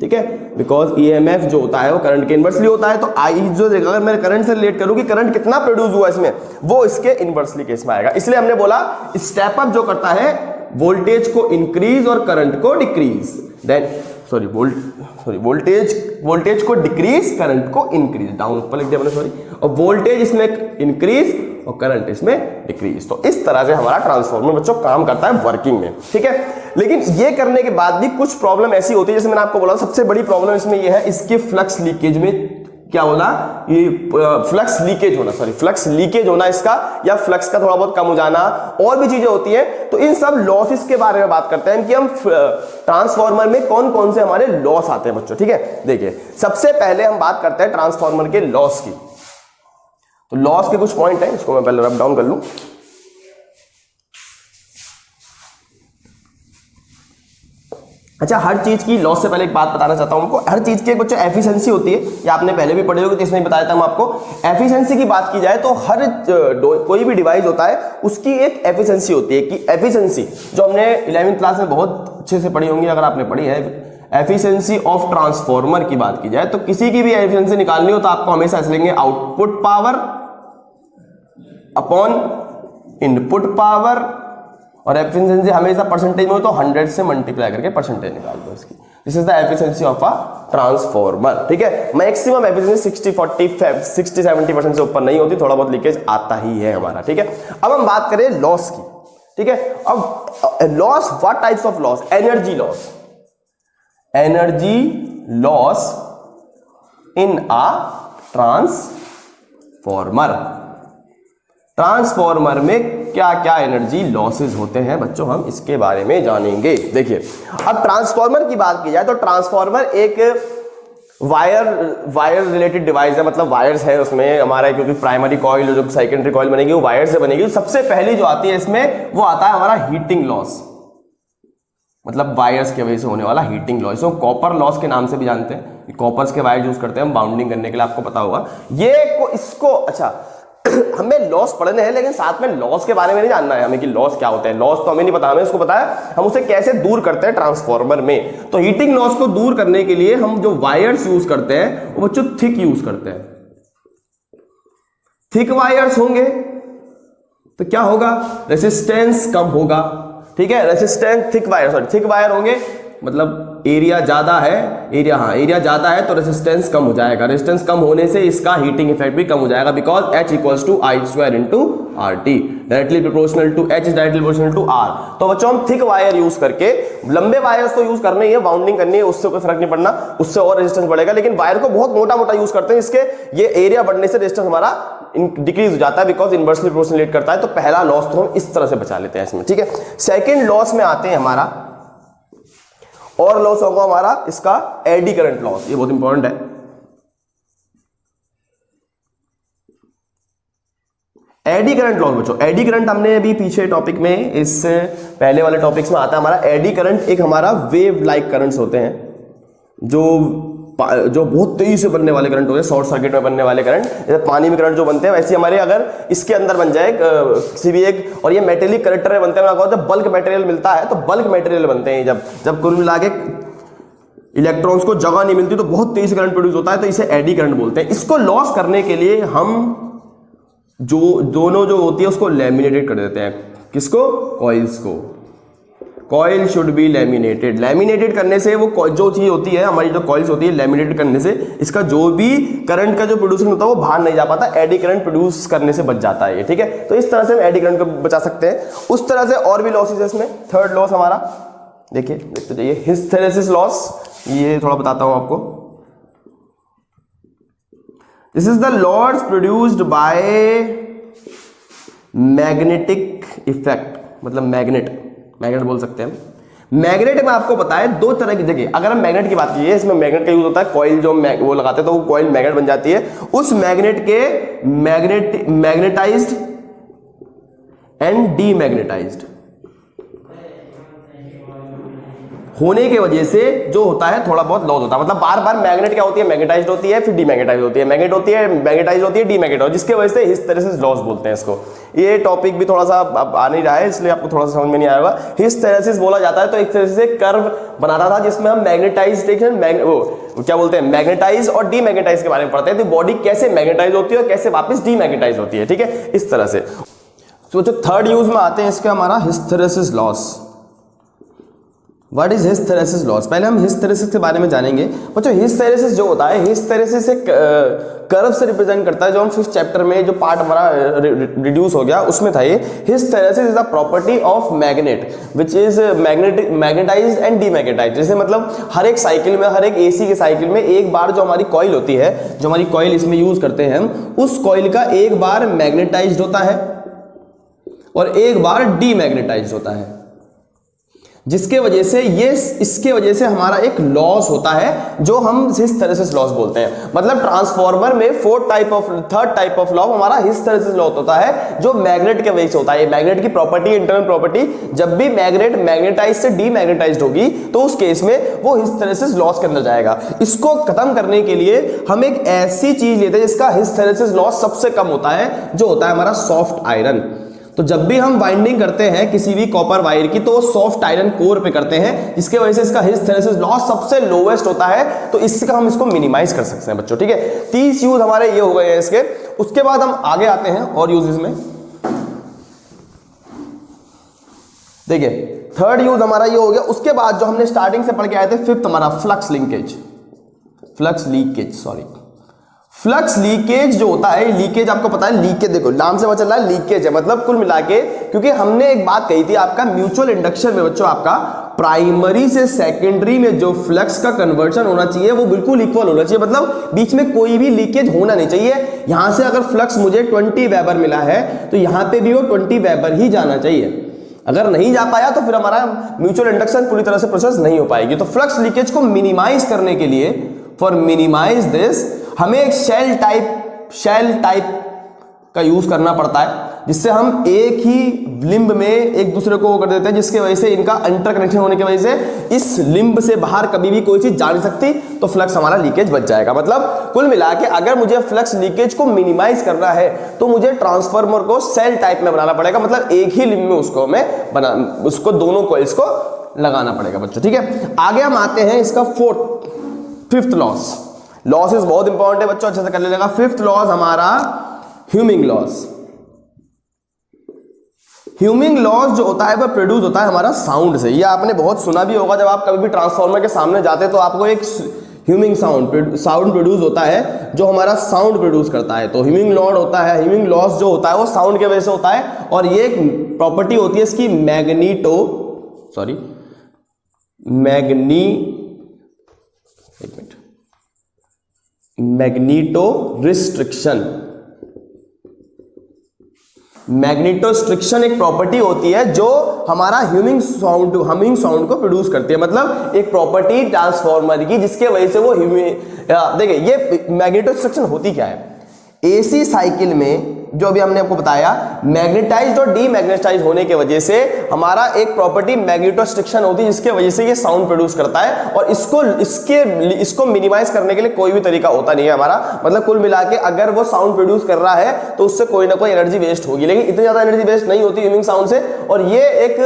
ठीक है, बिकॉज EMF जो होता है वो करंट के इनवर्सली होता है, तो I जो अगर मैं करंट से रिलेट करूं कि करंट कितना प्रोड्यूस हुआ इसमें, वो इसके इनवर्सली केस में आएगा। इसलिए हमने बोला स्टेप अप जो करता है वोल्टेज को इंक्रीज और करंट को डिक्रीज, देन वोल्टेज को डिक्रीज, करंट को इंक्रीज, डाउन ऊपर लिख दिया मैंने, और वोल्टेज इसमें इंक्रीज और करंट इसमें डिक्रीज। तो इस तरह से हमारा ट्रांसफार्मर बच्चों काम करता है वर्किंग में। ठीक है, लेकिन ये करने के बाद भी कुछ प्रॉब्लम ऐसी होती है, जैसे मैंने आपको बोला सबसे बड़ी प्रॉब्लम इसमें ये है, इसके फ्लक्स लीकेज में क्या बोला, ये फ्लक्स लीकेज होना इसका, या फ्लक्स का थोड़ा बहुत कम हो जाना, और भी चीजें होती हैं। तो इन सब लॉसेस के बारे में बात करते हैं कि हम ट्रांसफार्मर में कौन कौन से हमारे लॉस आते हैं बच्चों। ठीक है, देखिए सबसे पहले हम बात करते हैं ट्रांसफार्मर के लॉस की। तो लॉस के कुछ पॉइंट है, इसको मैं पहले रब डाउन कर लूं। अच्छा, हर चीज की लॉस से पहले एक बात बताना चाहता हूं आपको। हर चीज की एक बच्चों एफिशिएंसी होती है, ये आपने पहले भी पढ़े होगे तो इसमें बताया था हम आपको। एफिशिएंसी की बात की जाए तो हर कोई भी डिवाइस होता है उसकी एक एफिशिएंसी होती है कि एफिशिएंसी जो हमने 11वीं क्लास में बहुत अच्छे से पढ़ी होंगी, अगर आपने पढ़ी है, एफिशिएंसी ऑफ ट्रांसफॉर्मर की बात की जाए तो किसी की भी एफिशिएंसी निकालनी हो तो आपको हमेशा ऐसे लेंगे output power upon input power, और एफिशिएंसी हमेशा परसेंटेज में हो तो 100 से मल्टीप्लाई करके परसेंटेज निकाल दो इसकी। This is the efficiency of a transformer, ठीक है। मैक्सिमम एफिशिएंसी 60-70% से ऊपर नहीं होती, थोड़ा बहुत लीकेज आता ही है हमारा, ठीक है। अब हम बात करें लॉस की, ठीक है। अब loss, what types of loss? Energy loss, energy loss in a transformer. Transformer में क्या क्या एनर्जी लॉसेस होते हैं बच्चों, हम इसके बारे में जानेंगे। देखिए, अब ट्रांसफॉर्मर की बात की जाए तो ट्रांसफॉर्मर एक वायर रिलेटेड डिवाइस है, मतलब वायर्स है उसमें हमारा, क्योंकि प्राइमरी कॉइल जो सेकेंडरी कॉइल बनेगी वो वायर से बनेगी। सबसे पहली जो आती है इसमें वो आता है हमारा हीटिंग लॉस, मतलब वायर्स की वजह से होने वाला हीटिंग लॉस, इसको कॉपर लॉस के नाम से भी जानते हैं। कॉपर्स के वायर यूज करते हैं हम बाउंडिंग करने के लिए, आपको पता होगा इसको। अच्छा, हमें लॉस पढ़ने हैं लेकिन साथ में लॉस के बारे में नहीं जानना है हमें कि लॉस क्या होता है। लॉस तो हमें नहीं पता, हमें उसको पता है हम उसे कैसे दूर करते हैं ट्रांसफॉर्मर में। तो हीटिंग लॉस को दूर करने के लिए हम जो वायर्स यूज करते हैं वो बच्चों थिक यूज करते हैं। थिक वायर्स होंगे तो क्या होगा, रेसिस्टेंस कम होगा, ठीक है। रेसिस्टेंस थिक वायर होंगे मतलब एरिया ज्यादा है, एरिया ज्यादा है तो रेजिस्टेंस कम हो जाएगा। रेजिस्टेंस कम होने से इसका हीटिंग इफेक्ट भी कम हो जाएगा, because H = I² × RT, directly proportional to H is directly proportional to R। तो बच्चों हम थिक वायर यूज करके, लंबे वायर्स तो यूज करने ही है, बाउंडिंग करनी है, उससे कोई फर्क नहीं पड़ना, उससे और रेजिस्टेंस बढ़ेगा। लेकिन वायर को बहुत मोटा यूज करते हैं, इसके ये एरिया बढ़ने से रेजिस्टेंस हमारा डिक्रीज हो जाता है, बिकॉज इनवर्सली प्रोपोर्शनल रिलेट करता है। तो पहला लॉस तो हम इस तरह से बचा लेते हैं इसमें, ठीक है। सेकेंड लॉस में आते हैं हमारा, और लॉस होगा हमारा इसका एडी करंट लॉस, ये बहुत इंपॉर्टेंट है। एडी करंट लॉस बच्चों, एडी करंट हमने अभी पीछे टॉपिक में, इस पहले वाले टॉपिक्स में आता है हमारा एडी करंट। एक हमारा वेव लाइक करंट्स होते हैं जो बहुत तेजी से बनने वाले करंट होते हैं, शॉर्ट सर्किट में बनने वाले करंट, जैसे पानी में करंट जो बनते हैं वैसे हमारे अगर इसके अंदर बन जाए किसी भी एक, और ये मेटेलिक करेक्टर में बनते हैं। जब बल्क मटेरियल मिलता है तो बल्क मटेरियल बनते हैं, जब कुल मिला के इलेक्ट्रॉन्स को जगह नहीं मिलती तो बहुत तेज करंट प्रोड्यूस होता है, तो इसे एडी करंट बोलते हैं। इसको लॉस करने के लिए हम दोनों जो होती है उसको लैमिनेटेड कर देते हैं। किसको? कॉइल्स को। Coil should be laminated. Laminated करने से वो जो चीज होती है हमारी, जो कॉइल्स होती है, लैमिनेटेड करने से इसका जो भी करंट का जो प्रोड्यूसन होता है वो बाहर नहीं जा पाता, एडी करंट प्रोड्यूस करने से बच जाता है ये, ठीक है। तो इस तरह से हम एडी करंट को बचा सकते हैं। उस तरह से और भी लॉसेस है इसमें। थर्ड लॉस हमारा देखिए, देखते जाइए, हिस्टेरेसिस लॉस, ये थोड़ा बताता हूं आपको। This is the loss produced by magnetic effect, मतलब मैग्नेट बोल सकते हैं। मैग्नेट में आपको पता है दो तरह की जगह, अगर हम मैग्नेट की बात कीजिए, इसमें मैग्नेट का यूज होता है, कॉइल जो वो लगाते हैं तो वो कॉइल मैग्नेट बन जाती है। उस मैग्नेट के मैग्नेटाइज्ड एंड डीमैग्नेटाइज्ड होने की वजह से जो होता है थोड़ा बहुत लॉस होता है। मतलब बार बार मैग्नेट क्या होती है, मैग्नेटाइज्ड होती है, फिर डीमैग्नेटाइज्ड होती है, मैग्नेट होती है, मैग्नेटाइज्ड होती है, डीमैग्नेटाइज्ड, जिसके वजह से हिस्टेरेसिस लॉस बोलते हैं इसको। ये टॉपिक भी थोड़ा सा अब आ नहीं रहा है, इसलिए आपको थोड़ा सा समझ में नहीं आएगा। हिस्टेरेसिस बोला जाता है तो एक तरह से कर्व बनाता था जिसमें हम मैग्नेटाइजेशन, वो क्या बोलते हैं, मैग्नेटाइज और डीमैग्नेटाइज के बारे में पढ़ते हैं। तो बॉडी कैसे मैग्नेटाइज होती है और कैसे वापस डीमैग्नेटाइज होती है, ठीक है, इस तरह से। तो जो थर्ड यूज में आते हैं इसके हमारा hysteresis loss. What is hysteresis loss? पहले हम हिस्टेरेसिस के बारे में जानेंगे। बच्चों हिस्टेरेसिस जो होता है, हिस्टेरेसिस एक कर्व से रिप्रेजेंट करता है, जो हम 5th चैप्टर में जो पार्ट हमारा रिड्यूस हो गया उसमें था ये। Hysteresis is the property of magnet which is magnetised and demagnetised. जैसे मतलब हर एक साइकिल में, हर एक एसी के साइकिल में एक बार जो हमारी कॉइल होती है, जो हमारी कॉइल इसमें यूज करते हैं हम, उस कॉइल का एक बार मैग्नेटाइज्ड होता है और एक बार डीमैग्नेटाइज्ड होता है। जिसके वजह से इसके वजह से हमारा एक लॉस होता है जो हम हिस्टैरिसीस लॉस बोलते हैं। मतलब ट्रांसफार्मर में थर्ड टाइप ऑफ लॉ हमारा हिस्टैरिसीस लॉ होता है जो मैग्नेट के वजह से होता है। मैग्नेट की प्रॉपर्टी, इंटरनल प्रॉपर्टी, जब भी मैग्नेट मैग्नेटाइज से डीमैग्नेटाइज्ड होगी तो उस केस में वो हिस्टैरिसीस लॉस के अंदर जाएगा। इसको खत्म करने के लिए हम एक ऐसी चीज लेते हैं जिसका हिस्टैरिसीस लॉस सबसे कम होता है, जो होता है हमारा सॉफ्ट आयरन। तो जब भी हम वाइंडिंग करते हैं किसी भी कॉपर वायर की तो सॉफ्ट आयरन कोर पे करते हैं, जिसके वजह से इसका हिस्टैरिसीस लॉस सबसे लोवेस्ट होता है। तो इसका हम इसको मिनिमाइज कर सकते हैं बच्चों, ठीक है। 30 यूज हमारे ये हो गए हैं इसके। उसके बाद हम आगे आते हैं और यूजेस में। देखिए थर्ड यूज हमारा ये हो गया। उसके बाद जो हमने स्टार्टिंग से पढ़ के आए थे, फिफ्थ हमारा फ्लक्स लीकेज जो होता है, लीकेज आपको पता है, लीकेज देखो नाम से पता चल रहा है लीकेज है, मतलब कुल मिला के, क्योंकि हमने एक बात कही थी आपका म्यूचुअल इंडक्शन में बच्चों, आपका प्राइमरी से सेकेंडरी में जो फ्लक्स का कन्वर्जन होना चाहिए वो बिल्कुल इक्वल होना चाहिए। मतलब बीच में कोई भी लीकेज होना नहीं चाहिए। यहां से अगर फ्लक्स मुझे 20 वेबर मिला है तो यहां पे भी वो 20 वेबर ही जाना चाहिए। अगर नहीं जा पाया तो फिर हमारा म्यूचुअल इंडक्शन पूरी तरह से प्रोसेस नहीं हो पाएगी। तो फ्लक्स लीकेज को मिनिमाइज करने के लिए, फॉर मिनिमाइज दिस, हमें एक शेल टाइप का यूज करना पड़ता है, जिससे हम एक ही लिंब में एक दूसरे को कर देते हैं, जिसके वजह से इनका इंटरकनेक्शन होने की वजह से इस लिंब से बाहर कभी भी कोई चीज जा नहीं सकती, तो फ्लक्स हमारा लीकेज बच जाएगा। मतलब कुल मिला के अगर मुझे फ्लक्स लीकेज को मिनिमाइज करना है तो मुझे ट्रांसफार्मर को सेल टाइप में बनाना पड़ेगा। मतलब एक ही लिंब में उसको दोनों कॉइल्स को लगाना पड़ेगा बच्चों, ठीक है। आगे हम आते हैं इसका फिफ्थ लॉस इज बहुत इंपॉर्टेंट है बच्चों, अच्छे से कर लीजिएगा। फिफ्थ लॉस हमारा ह्यूमिंग लॉस जो होता है वह प्रोड्यूस होता है हमारा साउंड से। ये आपने बहुत सुना भी होगा, जब आप कभी भी ट्रांसफार्मर के सामने जाते हैं तो आपको एक ह्यूमिंग साउंड प्रोड्यूस होता है जो हमारा साउंड प्रोड्यूस करता है। तो ह्यूमिंग लॉस जो होता है वो साउंड के वजह से होता है। और ये एक प्रॉपर्टी होती है इसकी मैग्नेटोस्ट्रिक्शन एक प्रॉपर्टी होती है जो हमारा हमिंग साउंड को प्रोड्यूस करती है। मतलब एक प्रॉपर्टी ट्रांसफार्मर की जिसके वजह से वो देखिए ये मैग्नेटोस्ट्रिक्शन होती क्या है, एसी साइकिल में जो अभी हमने आपको बताया, मैग्नेटाइज्ड और डीमैग्नेटाइज्ड होने की वजह से हमारा एक प्रॉपर्टी मैग्नेटोस्ट्रिक्शन होती है, जिसके वजह से ये साउंड प्रोड्यूस करता है। और इसको मिनिमाइज करने के लिए कोई भी तरीका होता नहीं है हमारा। मतलब कुल मिला के अगर वो साउंड प्रोड्यूस कर रहा है तो उससे कोई ना कोई एनर्जी वेस्ट होगी, लेकिन इतनी ज्यादा एनर्जी वेस्ट नहीं होती ह्यूमिंग साउंड से। और ये एक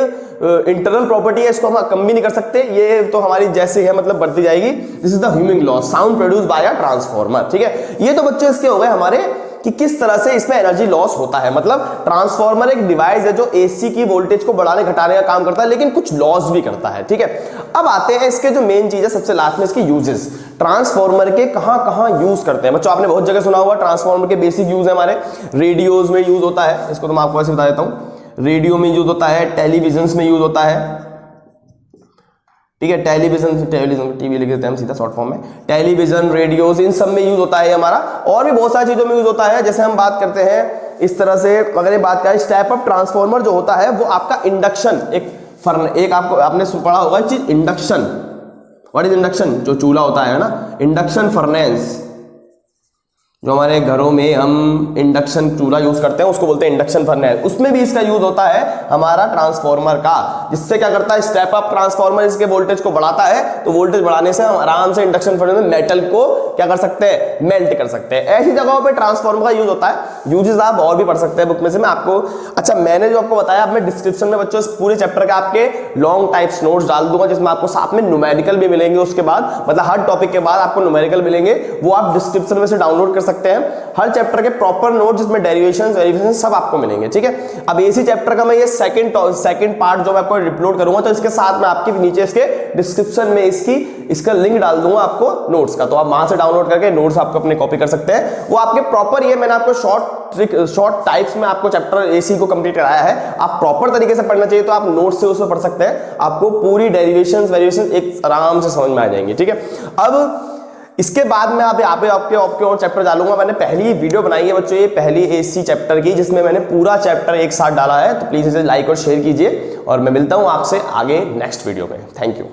इंटरनल प्रॉपर्टी है, इसको हम कम भी नहीं कर सकते, ये तो हमारी जैसे है मतलब बढ़ती जाएगी। This is the humming loss, sound produce by a transformer, ठीक है। ये तो बच्चे इसके हो गए हमारे कि किस तरह से इसमें एनर्जी लॉस होता है। मतलब ट्रांसफार्मर एक डिवाइस है जो एसी की वोल्टेज को बढ़ाने घटाने का काम करता है, लेकिन कुछ लॉस भी करता है, ठीक है। अब आते हैं इसके जो मेन चीज है सबसे लास्ट में, इसके यूजेस। ट्रांसफार्मर के कहां यूज करते हैं बच्चों, आपने बहुत जगह सुना होगा। ट्रांसफार्मर के बेसिक यूज है हमारे रेडियोज में यूज होता है, इसको तो मैं आपको ऐसे बता देता हूं। रेडियो में यूज होता है, टेलीविजन में यूज होता है, ठीक है। टेलीविजन टीवी लिख देते हैं हम सीधा शॉर्ट फॉर्म में। टेलीविजन, रेडियोस, इन सब में यूज होता है हमारा। और भी बहुत सारी चीजों में यूज होता है। जैसे हम बात करते हैं इस तरह से, अगर ये बात करें, इस टाइप ऑफ ट्रांसफार्मर जो होता है वो आपका इंडक्शन एक आपने पढ़ा होगा चीज, इंडक्शन। What is induction? जो चूल्हा होता है ना, इंडक्शन फर्नेस, जो हमारे घरों में हम इंडक्शन चूल्हा यूज करते हैं उसको बोलते हैं इंडक्शन फर्नेस। उसमें भी इसका यूज होता है हमारा ट्रांसफार्मर का, जिससे क्या करता है, स्टेप अप ट्रांसफार्मर इसके वोल्टेज को बढ़ाता है। तो वोल्टेज बढ़ाने से हम आराम से इंडक्शन फर्नेस में मेटल को क्या कर सकते हैं, मेल्ट कर सकते हैं। ऐसी जगहों पे ट्रांसफार्मर का यूज होता है। यूजेस आप और भी पढ़ सकते हैं बुक में से, मैं आपको अच्छा मैंने जो आपको बताया, मैं डिस्क्रिप्शन में बच्चों पूरे चैप्टर के आपके लॉन्ग टाइप्स नोट्स डाल दूंगा, जिसमें आपको साथ में न्यूमेरिकल भी मिलेंगे। उसके बाद मतलब हर टॉपिक के बाद आपको न्यूमेरिकल मिलेंगे, वो आप डिस्क्रिप्शन में से डाउनलोड कर सकते हैं। हर चैप्टर के प्रॉपर नोट जिसमें डेरिवेशंस वेरिएशंस सब आपको मिलेंगे, ठीक है। अब एसी चैप्टर का मैं ये सेकंड पार्ट जो मैं आपको अपलोड करूंगा, तो इसके साथ में आपके नीचे इसके डिस्क्रिप्शन में इसका लिंक डाल दूंगा आपको नोट्स का, तो आप वहां से डाउनलोड करके नोट्स आपको अपने कॉपी कर सकते हैं। वो आपके प्रॉपर, ये मैंने आपको शॉर्ट टाइप्स में आपको चैप्टर एसी को कंप्लीट कराया है। आप प्रॉपर तरीके से पढ़ना चाहिए तो आप नोट्स से उसमें पढ़ सकते हैं। आपको पूरी डेरिवेशंस वेरिएशंस एक आराम से समझ में आ जाएंगे, ठीक है। अब इसके बाद मैं आप यहाँ पे आपके और चैप्टर डालूंगा। मैंने पहली वीडियो बनाई है बच्चों, ये पहली एसी चैप्टर की, जिसमें मैंने पूरा चैप्टर एक साथ डाला है। तो प्लीज इसे लाइक और शेयर कीजिए और मैं मिलता हूँ आपसे आगे नेक्स्ट वीडियो में। Thank you.